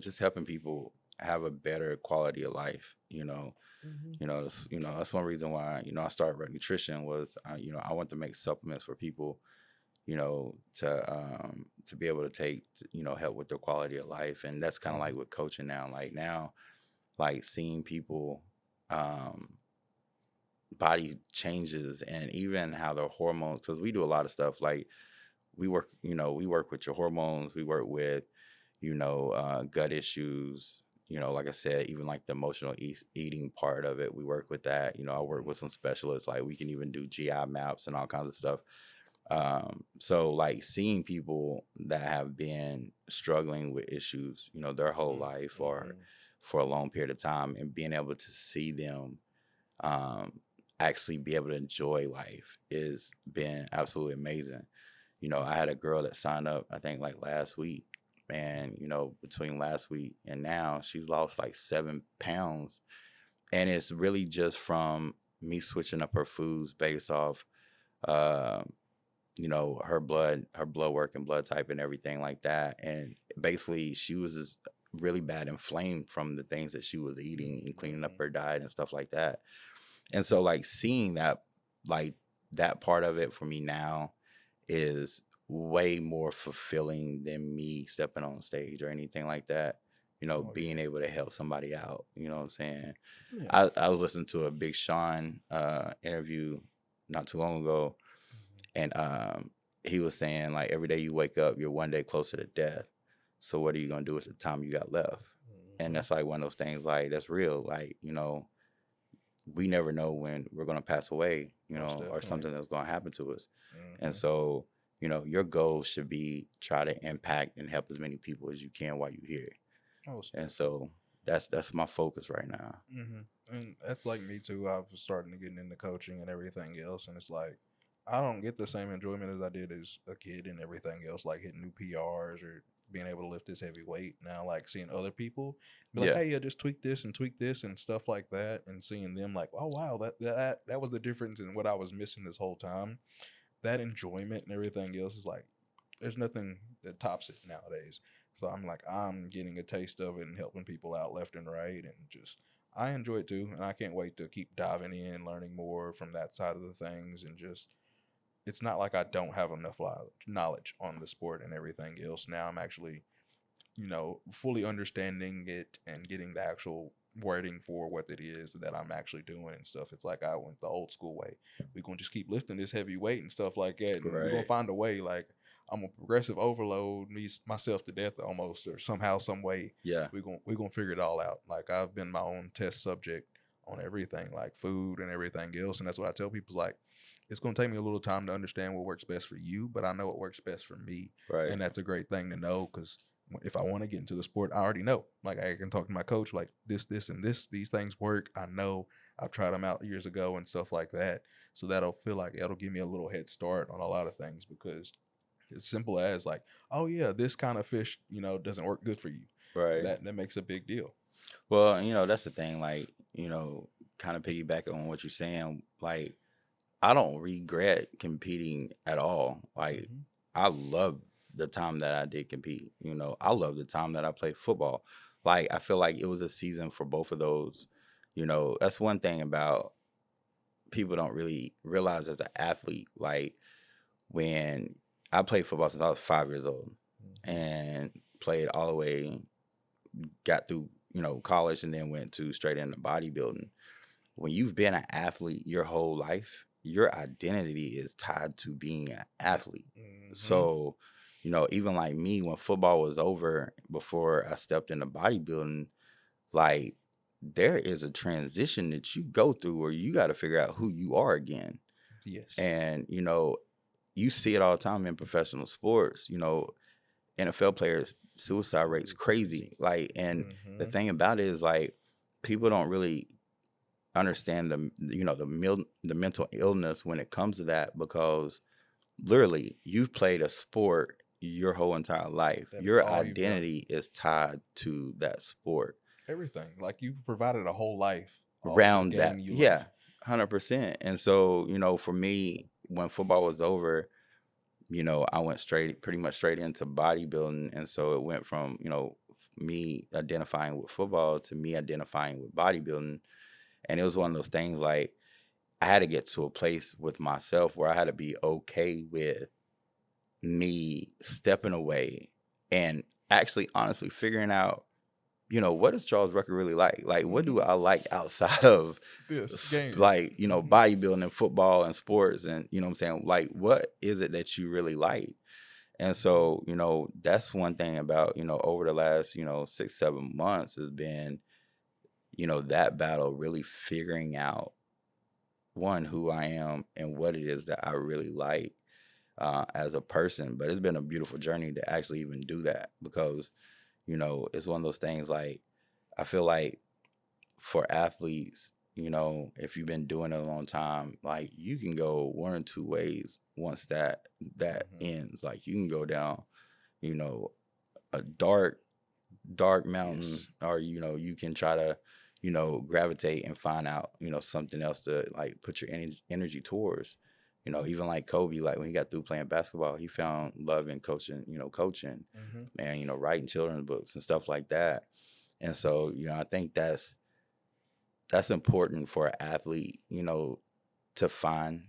just helping people have a better quality of life. That's one reason why I started Ruck Nutrition was I want to make supplements for people, to be able to take help with their quality of life, and that's kind of like with coaching now. Like seeing people body changes, and even how their hormones, because we do a lot of stuff like we work with your hormones, we work with gut issues, like I said, even like the emotional eating part of it, we work with that. I work with some specialists, like we can even do GI maps and all kinds of stuff. So like seeing people that have been struggling with issues their whole life or for a long period of time, and being able to see them actually be able to enjoy life is been absolutely amazing. I had a girl that signed up, I think like last week, and between last week and now, she's lost like 7 pounds, and it's really just from me switching up her foods based off her blood work and blood type and everything like that. And basically she was just really bad inflamed from the things that she was eating and cleaning up her diet and stuff like that. And so like seeing that, like that part of it for me now is way more fulfilling than me stepping on stage or anything like that. Being able to help somebody out, you know what I'm saying? Yeah. I was listening to a Big Sean interview not too long ago, and he was saying like every day you wake up, you're one day closer to death. So what are you gonna do with the time you got left? And that's like one of those things, like that's real. Like, we never know when we're gonna pass away, or something that's gonna happen to us. And so, your goal should be try to impact and help as many people as you can while you're here. And so that's my focus right now. And that's like me too. I was starting to get into coaching and everything else, and it's like I don't get the same enjoyment as I did as a kid and everything else, like hitting new PRs or being able to lift this heavy weight. Now, like seeing other people be like, hey, just tweak this and stuff like that, and seeing them like, oh wow, that was the difference in what I was missing this whole time. That enjoyment and everything else is like, there's nothing that tops it nowadays. So I'm like, I'm getting a taste of it and helping people out left and right, and just I enjoy it too, and I can't wait to keep diving in, learning more from that side of the things, and just it's not like I don't have enough knowledge on the sport and everything else. Now I'm actually, fully understanding it and getting the actual wording for what it is that I'm actually doing and stuff. It's like I went the old school way. We're going to just keep lifting this heavy weight and stuff like that. And we're going to find a way. Like, I'm a progressive overload, me myself to death almost, or somehow, some way. Yeah. We're gonna figure it all out. Like I've been my own test subject on everything, like food and everything else. And that's what I tell people, like, it's gonna take me a little time to understand what works best for you, but I know what works best for me. Right. And that's a great thing to know, because if I want to get into the sport, I already know. Like I can talk to my coach, like this, and this, these things work. I know, I've tried them out years ago and stuff like that. So that'll feel like it'll give me a little head start on a lot of things, because it's simple as like, oh yeah, this kind of fish, doesn't work good for you. Right. That makes a big deal. Well, that's the thing, like, kind of piggyback on what you're saying, like, I don't regret competing at all. Like, I love the time that I did compete. I love the time that I played football. Like, I feel like it was a season for both of those. That's one thing about people don't really realize as an athlete. Like, when I played football since I was 5 years old and played all the way, got through, college, and then went straight into bodybuilding. When you've been an athlete your whole life, your identity is tied to being an athlete. So, even like me, when football was over, before I stepped into bodybuilding, like, there is a transition that you go through where you got to figure out who you are again. Yes. And, you see it all the time in professional sports. NFL players, suicide rates crazy. Like, and the thing about it is, like, people don't really understand the mental illness when it comes to that, because literally you've played a sport your whole entire life. Your identity is tied to that sport. Everything. Like, you provided a whole life around that. Yeah, 100%. And so, for me, when football was over, I went pretty much straight into bodybuilding. And so it went from, me identifying with football to me identifying with bodybuilding. And it was one of those things, like, I had to get to a place with myself where I had to be okay with me stepping away and actually honestly figuring out, what does Charles Rucker really like? Like, what do I like outside of this game? Like, bodybuilding and football and sports, and, what I'm saying? Like, what is it that you really like? And so, that's one thing about, over the last, 6-7 months has been, that battle, really figuring out, one, who I am and what it is that I really like as a person. But it's been a beautiful journey to actually even do that, because, it's one of those things, like, I feel like for athletes, if you've been doing it a long time, like, you can go one or two ways once that ends. Like, you can go down, a dark mountain, yes, or, you can try to, gravitate and find out, something else to, like, put your energy towards. Even like Kobe, like, when he got through playing basketball, he found love in coaching, and, writing children's books and stuff like that. And so, I think that's important for an athlete, to find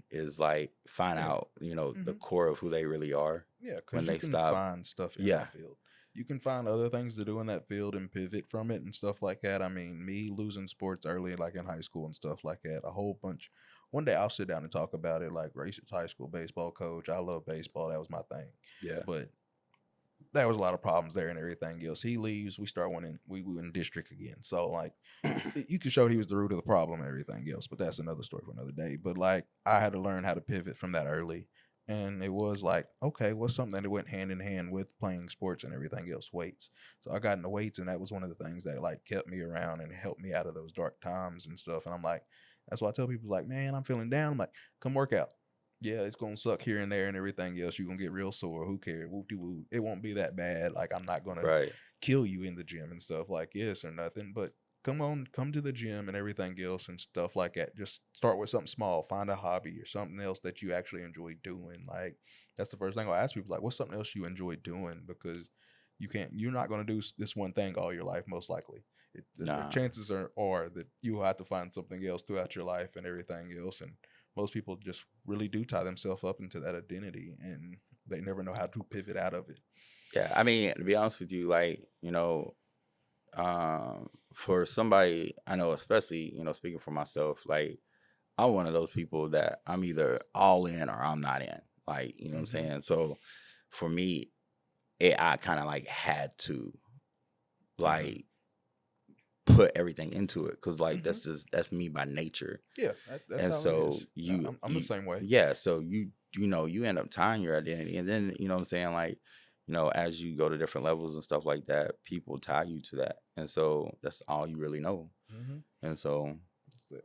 out, the core of who they really are. Yeah, because you can find stuff in that field. You can find other things to do in that field and pivot from it and stuff like that. I mean, me losing sports early, like in high school and stuff like that, a whole bunch. One day I'll sit down and talk about it. Like, racist high school baseball coach. I love baseball. That was my thing. Yeah. But there was a lot of problems there and everything else. He leaves. We start winning. We win district again. So, like, you can show he was the root of the problem and everything else. But that's another story for another day. But, like, I had to learn how to pivot from that early. And it was like, okay, what's something that went hand in hand with playing sports and everything else? Weights. So I got into weights, and that was one of the things that, like, kept me around and helped me out of those dark times and stuff. And I'm like, that's why I tell people, like, man, I'm feeling down. I'm like, come work out. Yeah, it's going to suck here and there and everything else. You're going to get real sore. Who cares? Whoop-de-whoop. It won't be that bad. Like, I'm not going to kill you in the gym and stuff like this or nothing. But come to the gym and everything else and stuff like that. Just start with something small. Find a hobby or something else that you actually enjoy doing. Like, that's the first thing I'll ask people, like, what's something else you enjoy doing? Because you're not going to do this one thing all your life, most likely. The chances are that you will have to find something else throughout your life and everything else. And most people just really do tie themselves up into that identity, and they never know how to pivot out of it. Yeah, I mean, to be honest with you, like, for somebody I know, especially, speaking for myself, like, I'm one of those people that I'm either all in or I'm not in. Like, what I'm saying? So for me, I kind of like had to like put everything into it because like that's me by nature. Yeah, that's And how so it is. I'm the same way. Yeah, so you know you end up tying your identity, and then you know what I'm saying, like, you know, as you go to different levels and stuff like that, people tie you to that, and so that's all you really know. And so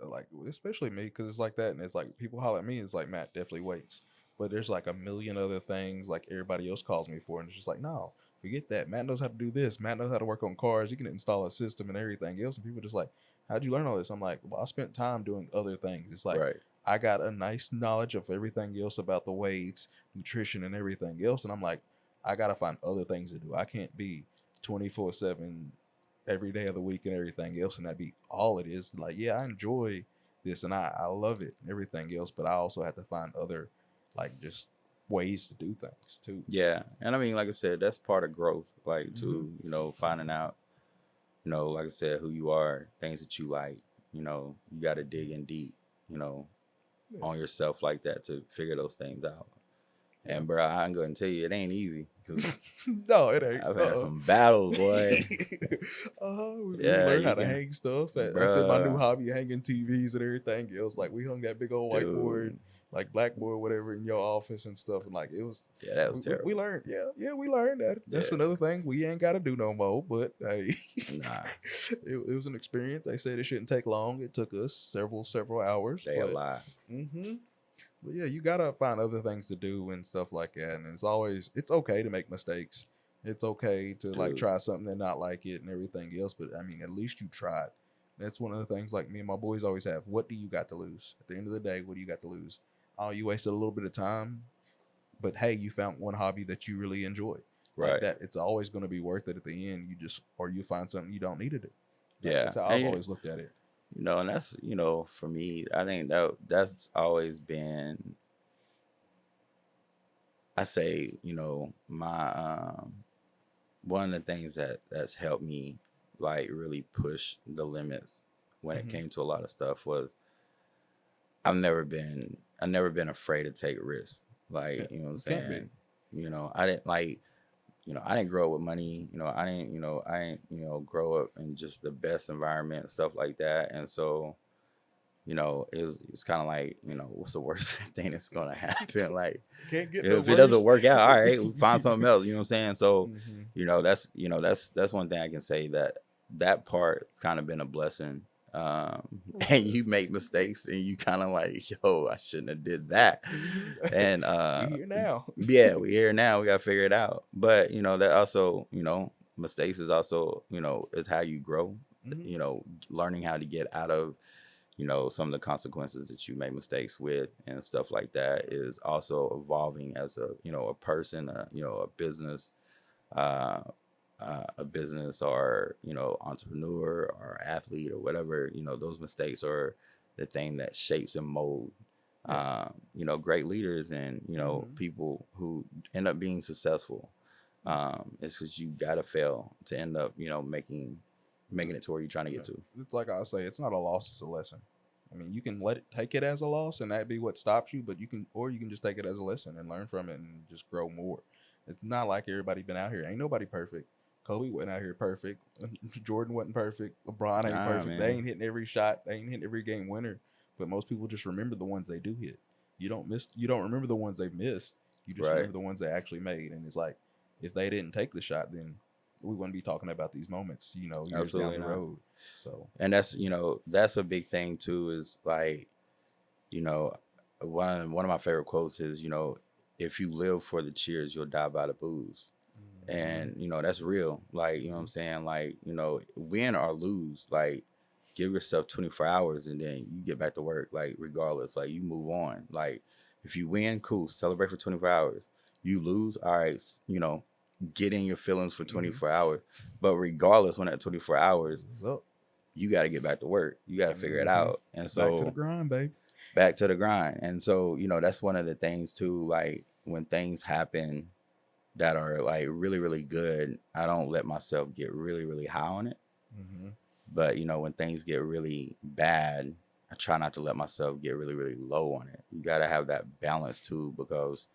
like especially me, because it's like that, and it's like people holler at me, it's like, Matt definitely waits, but there's like a million other things like everybody else calls me for, and it's just like, no, forget that. Matt knows how to do this. Matt knows how to work on cars. You can install a system and everything else, and people just like, how'd you learn all this? I'm like, well, I spent time doing other things. It's like, right, I got a nice knowledge of everything else about the weights, nutrition, and everything else, and I'm like, I gotta find other things to do. I can't be 24/7 every day of the week and everything else, and that be all it is. Like, yeah, I enjoy this and I love it and everything else, but I also have to find other like just ways to do things too. yeah. And I mean, like I said, that's part of growth, like to you know, finding out, you know, like I said, who you are, things that you like. You know, you got to dig in deep, you know, on yourself like that to figure those things out. And bro, I'm going to tell you, it ain't easy. No, it ain't. I've had some battles, boy. We Yeah, learn you how to can, hang stuff. That's been my new bruh, hobby, hanging TVs and everything else. Like, we hung that big old whiteboard, dude. like blackboard, whatever, in your office and stuff. And like, it was, Yeah, that was terrible. we learned. Yeah, we learned that. That's another thing we ain't got to do no more. But hey, Nah, it was an experience. They said it shouldn't take long. It took us several hours. they a lie. But yeah, you gotta find other things to do and stuff like that. And it's okay to make mistakes. It's okay to like try something and not like it and everything else. But I mean, at least you tried. That's one of the things like me and my boys always have. What do you got to lose? At the end of the day, what do you got to lose? Oh, you wasted a little bit of time, but hey, you found one hobby that you really enjoy. Right. Like that, it's always going to be worth it at the end. You find something you don't need to do. That's how I've always looked at it. You know, and that's, you know, for me, I think that's always been, I say, you know, my one of the things that's helped me like really push the limits when it came to a lot of stuff was I've never been afraid to take risks. Like, you know what I'm saying? You know, I didn't grow up with money. You know, I didn't grow up in just the best environment and stuff like that. And so, you know, it's kind of like, you know, what's the worst thing that's going to happen? Like, can't get if it doesn't work out, all right, we'll find something else. You know what I'm saying? So, you know, that's one thing I can say that part's kind of been a blessing. And you make mistakes and you kind of like, yo, I shouldn't have did that. And we here now. Yeah, we here now. We got to figure it out. But, you know, that also, you know, mistakes is also, you know, is how you grow. You know, learning how to get out of, you know, some of the consequences that you make mistakes with and stuff like that is also evolving as a, you know, a person, you know, a business or, you know, entrepreneur or athlete or whatever. You know, those mistakes are the thing that shapes and mold, you know, great leaders and, you know, people who end up being successful. It's because you got to fail to end up, you know, making it to where you're trying to get to. It's like I say, it's not a loss, it's a lesson. I mean, you can take it as a loss and that be what stops you, but you can just take it as a lesson and learn from it and just grow more. It's not like everybody been out here. Ain't nobody perfect. Kobe wasn't out here perfect. Jordan wasn't perfect. LeBron ain't perfect. Man. They ain't hitting every shot. They ain't hitting every game winner. But most people just remember the ones they do hit. You don't remember the ones they've missed. You just remember the ones they actually made. And it's like, if they didn't take the shot, then we wouldn't be talking about these moments, you know, years down the road. So, and that's, you know, that's a big thing too, is like, you know, one of my favorite quotes is, you know, if you live for the cheers, you'll die by the booze. And, you know, that's real. Like, you know what I'm saying? Like, you know, win or lose, like, give yourself 24 hours and then you get back to work, like, regardless, like, you move on. Like, if you win, cool, celebrate for 24 hours. You lose, all right, you know, get in your feelings for 24 hours. But regardless, when that 24 hours, you got to get back to work. You got to figure it out. And so back to the grind, babe. Back to the grind. And so, you know, that's one of the things too, like when things happen that are like really, really good, I don't let myself get really, really high on it. But, you know, when things get really bad, I try not to let myself get really, really low on it. You got to have that balance too, because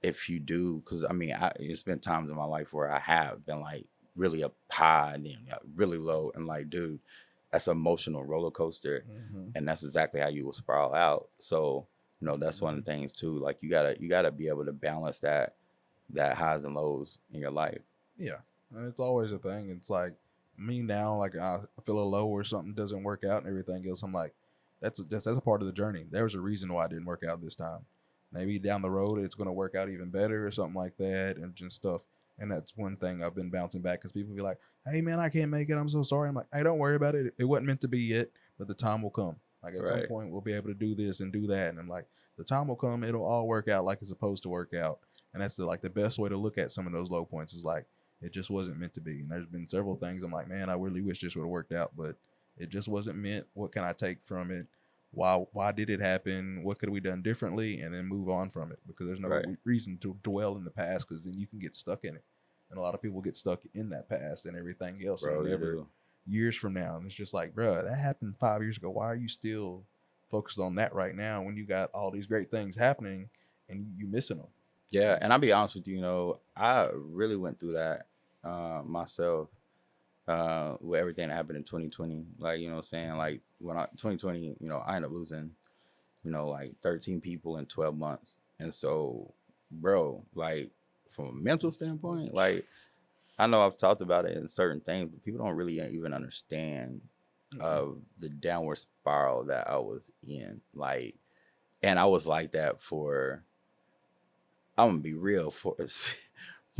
if you do, because I mean, it's been times in my life where I have been like really up high and then got really low, and like, dude, that's an emotional roller coaster, and that's exactly how you will spiral out. So, you know, that's one of the things too. Like, you gotta be able to balance that highs and lows in your life. Yeah, and it's always a thing. It's like me now, like I feel a low or something doesn't work out and everything else. I'm like, that's a part of the journey. There's a reason why it didn't work out this time. Maybe down the road it's going to work out even better or something like that, and just stuff. And that's one thing I've been bouncing back because people be like, "Hey man, I can't make it. I'm so sorry." I'm like, "Hey, don't worry about it. It wasn't meant to be yet, but the time will come. Like at some Right. point we'll be able to do this and do that." And I'm like, the time will come. It'll all work out like it's supposed to work out. And that's the best way to look at some of those low points is like, it just wasn't meant to be. And there's been several things I'm like, man, I really wish this would have worked out, but it just wasn't meant. What can I take from it? Why did it happen? What could we done differently? And then move on from it, because there's no Right. reason to dwell in the past, because then you can get stuck in it. And a lot of people get stuck in that past and everything else. Bro, And you never do. years from now. And it's just like, bro, that happened 5 years ago. Why are you still focused on that right now when you got all these great things happening and you missing them? Yeah, and I'll be honest with you, you know, I really went through that myself with everything that happened in 2020. Like, you know what I'm saying? Like, 2020, you know, I ended up losing, you know, like 13 people in 12 months. And so, bro, like, from a mental standpoint, like, I know I've talked about it in certain things, but people don't really even understand of the downward spiral that I was in. Like, and I was like that for, I'm gonna be real, for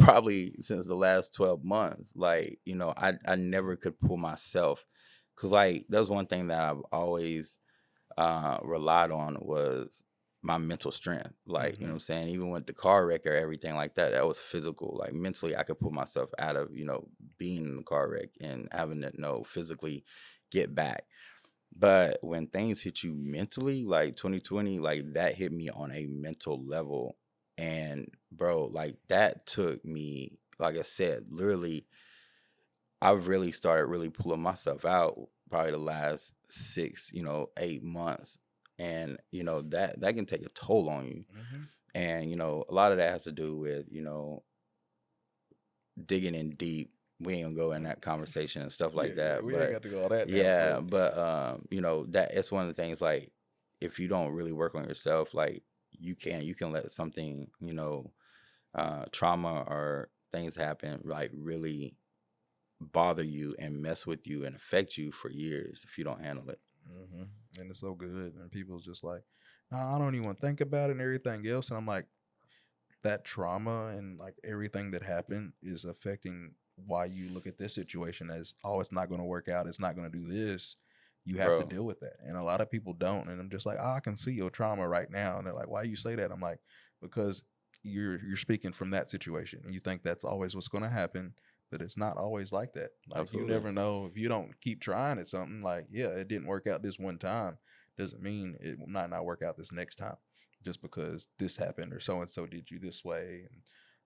probably since the last 12 months. Like, you know, I never could pull myself, because like that was one thing that I've always relied on was my mental strength. Like, you know what I'm saying? Even with the car wreck or everything like that, that was physical. Like, mentally, I could pull myself out of, you know, being in the car wreck and having to, you know, physically get back. But when things hit you mentally, like 2020, like that hit me on a mental level. And bro, like that took me, like I said, literally, I've really started really pulling myself out probably the last 6, you know, 8 months. And, you know, that can take a toll on you. And, you know, a lot of that has to do with, you know, digging in deep. We ain't gonna go in that conversation and stuff like that. We ain't But got to go all that now. yeah, but you know, that it's one of the things, like, if you don't really work on yourself, like you can let something, you know, trauma or things happen, like really bother you and mess with you and affect you for years if you don't handle it. And it's so good. And people's just like, nah, I don't even want to think about it and everything else. And I'm like, that trauma and like everything that happened is affecting why you look at this situation as, oh, it's not going to work out. It's not going to do this. You have to Bro, deal with that. And a lot of people don't. And I'm just like, oh, I can see your trauma right now. And they're like, why you say that? I'm like, because you're speaking from that situation and you think that's always what's going to happen, but it's not always like that. Like, absolutely. you never know. If you don't keep trying at something, like, yeah, it didn't work out this one time, doesn't mean it might not work out this next time, just because this happened or so and so did you this way. And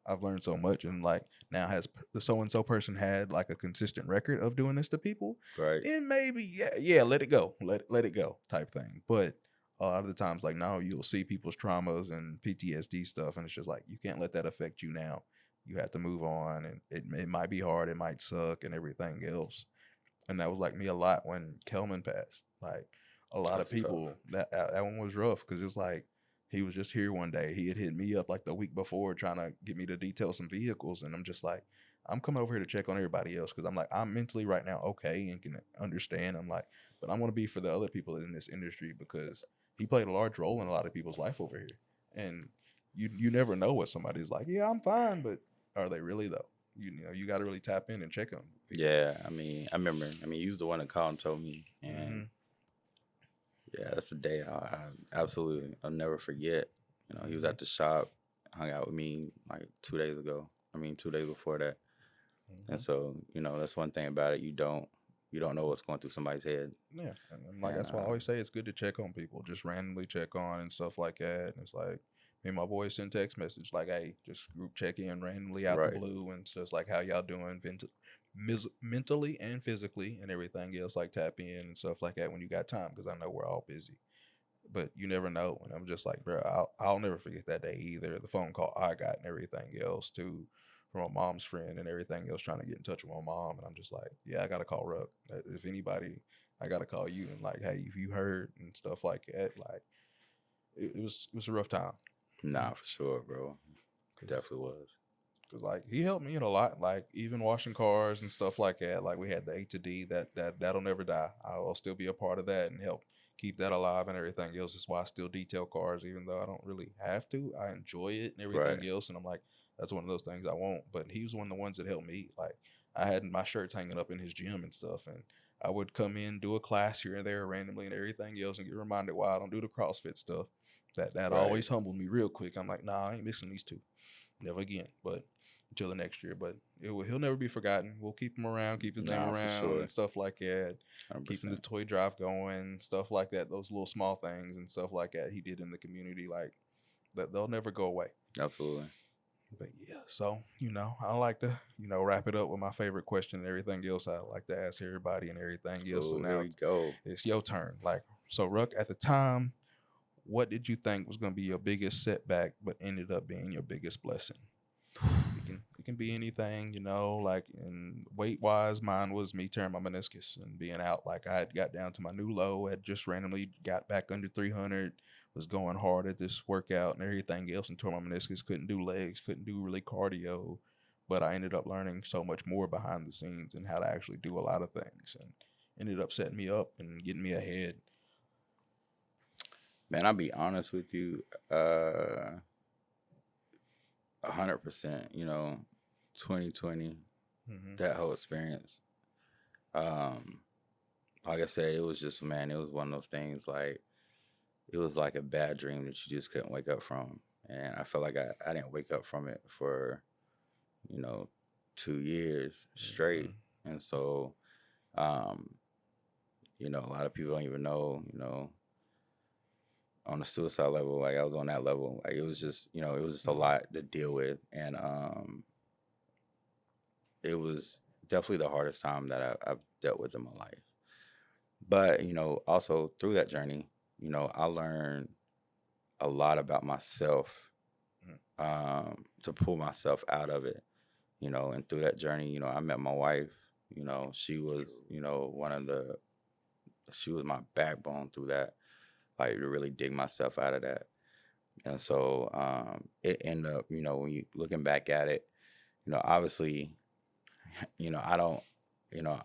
I've learned so much. And like, now has the so and so person had like a consistent record of doing this to people, Right. then maybe yeah, let it go, let it go type thing. But a lot of the times, like, now you'll see people's traumas and PTSD stuff, and it's just like, you can't let that affect you now. You have to move on, and it might be hard, it might suck, and everything else. And that was like me a lot when Kelman passed. Like, a lot of That's tough. people, that one was rough, because it was like, he was just here one day. He had hit me up like the week before trying to get me to detail some vehicles, and I'm just like, I'm coming over here to check on everybody else, because I'm like, I'm mentally right now okay and can understand. I'm like, but I'm going to be for the other people in this industry, because he played a large role in a lot of people's life over here. And you never know what somebody's like. Yeah, I'm fine, but are they really though? You know, you got to really tap in and check them. Yeah, I mean, I remember. I mean, you was the one that called and told me, and yeah, that's a day I absolutely, I'll never forget. You know, he was at the shop, hung out with me like 2 days ago. I mean, 2 days before that. And so, you know, that's one thing about it. You don't know what's going through somebody's head. Yeah, and like, And that's why I always say it's good to check on people, just randomly check on and stuff like that. And it's like, me and my boys send text message like, hey, just group check in randomly out the right, blue, and just like, how y'all doing, mentally and physically and everything else, like tap in and stuff like that when you got time, because I know we're all busy. but you never know. And I'm just like, bro, I'll never forget that day either. The phone call I got and everything else too, from my mom's friend and everything else, trying to get in touch with my mom. And I'm just like, yeah, I gotta call Ruck. If anybody, I gotta call you. And like, hey, if you heard and stuff like that, like it was a rough time. Nah, for sure, bro. It definitely was. Cause like he helped me in a lot, like even washing cars and stuff like that. Like we had the A to D that'll never die. I'll still be a part of that and help keep that alive and everything else. That's why I still detail cars, even though I don't really have to. I enjoy it and everything else, and I'm like, that's one of those things I won't. But he was one of the ones that helped me. Like I had my shirts hanging up in his gym and stuff, and I would come in, do a class here and there randomly and everything else, and get reminded why I don't do the CrossFit stuff. That always humbled me real quick. I'm like, nah, I ain't mixing these two, never again. But until the next year, but he'll never be forgotten. We'll keep him around, keep his name around and stuff like that. 100%. Keeping the toy drive going, stuff like that. Those little small things and stuff like that he did in the community, like that, they'll never go away. Absolutely. But yeah, so I like to wrap it up with my favorite question and everything else. I like to ask everybody and everything else. So now it's your turn. Like, so Ruck, at the time, what did you think was going to be your biggest setback, but ended up being your biggest blessing? It can be anything, like in weight wise, mine was me tearing my meniscus and being out. Like I had got down to my new low, had just randomly got back under 300, was going hard at this workout and everything else, and tore my meniscus. Couldn't do legs, couldn't do really cardio, but I ended up learning so much more behind the scenes and how to actually do a lot of things, and ended up setting me up and getting me ahead. Man, I'll be honest with you. 100%, 2020, that whole experience. Like I said, it was just, man, it was one of those things, like, it was like a bad dream that you just couldn't wake up from. And I felt like I didn't wake up from it for, 2 years straight. And so, a lot of people don't even know, on the suicide level, like I was on that level. Like it was just, it was just a lot to deal with. And it was definitely the hardest time that I've dealt with in my life. But, also through that journey, I learned a lot about myself to pull myself out of it, and through that journey, I met my wife. She was, she was my backbone through that. Like to really dig myself out of that. And so it ended up, when you looking back at it, obviously, I don't,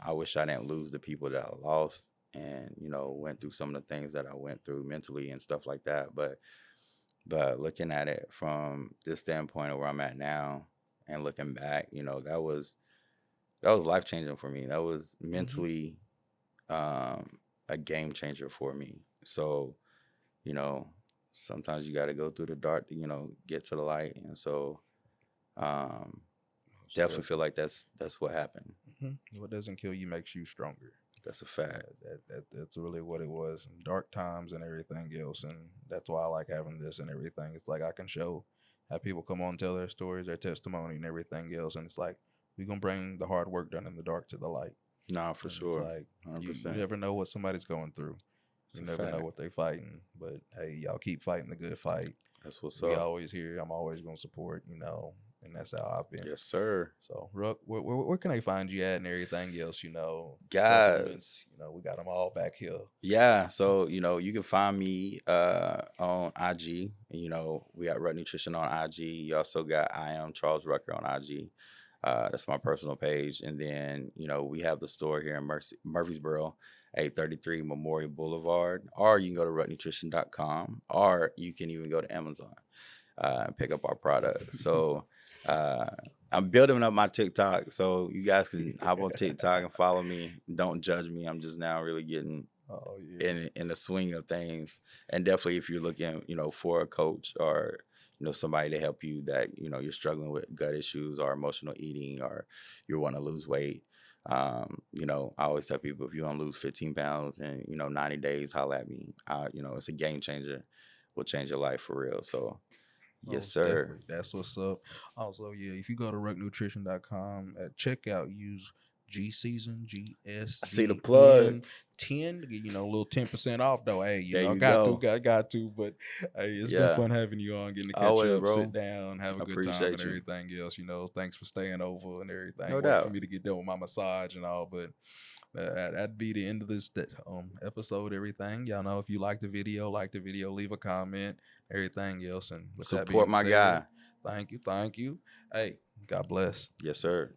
I wish I didn't lose the people that I lost and, went through some of the things that I went through mentally and stuff like that. But looking at it from this standpoint of where I'm at now and looking back, that was life changing for me. That was mentally a game changer for me. So, sometimes you got to go through the dark to, get to the light. And so, definitely feel like that's what happened. What doesn't kill you makes you stronger. That's a fact. That's really what it was. Dark times and everything else. And that's why I like having this and everything. It's like I can have people come on and tell their stories, their testimony and everything else. And it's like, we're going to bring the hard work done in the dark to the light. Nah, for sure. It's like, you never know what somebody's going through. You never know what they're fighting, but hey, y'all keep fighting the good fight. That's what's up. We always here. I'm always going to support, and that's how I've been. Yes, sir. So, Ruck, where can they find you at and everything else, Guys, we got them all back here. Yeah, so, you can find me on IG. We got Ruck Nutrition on IG. You also got I am Charles Rucker on IG. That's my personal page. And then, we have the store here in Murfreesboro, 833 Memorial Boulevard, or you can go to rucknutrition.com, or you can even go to Amazon and pick up our product. So I'm building up my TikTok, so you guys can hop on TikTok and follow me. Don't judge me. I'm just now really getting in the swing of things. And definitely if you're looking, for a coach or somebody to help you that, you're struggling with gut issues or emotional eating or you want to lose weight. I always tell people if you want to lose 15 pounds in, 90 days, holla at me. It's a game changer. Will change your life for real. So, yes, sir. Definitely. That's what's up. Also, if you go to rucknutrition.com at checkout, use gszn, GSN. I see the plug. 10 to get, a little 10% off though. Hey, There you got go. to. But hey, it's Yeah. been fun having you on, getting to catch Always, up, bro. sit down, have a good time Appreciate and you. everything else. Thanks for staying over and everything. No Wait doubt. for me to get done with my massage and all, but that'd be the end of this episode. Everything, y'all know, if you like the video, leave a comment, everything else, and with that Support being my said, guy. Thank you. Hey, God bless. Yes, sir.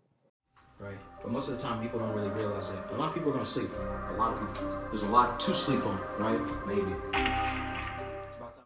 Right, but most of the time people don't really realize that. A lot of people are gonna sleep. A lot of people. There's a lot to sleep on, right? Maybe.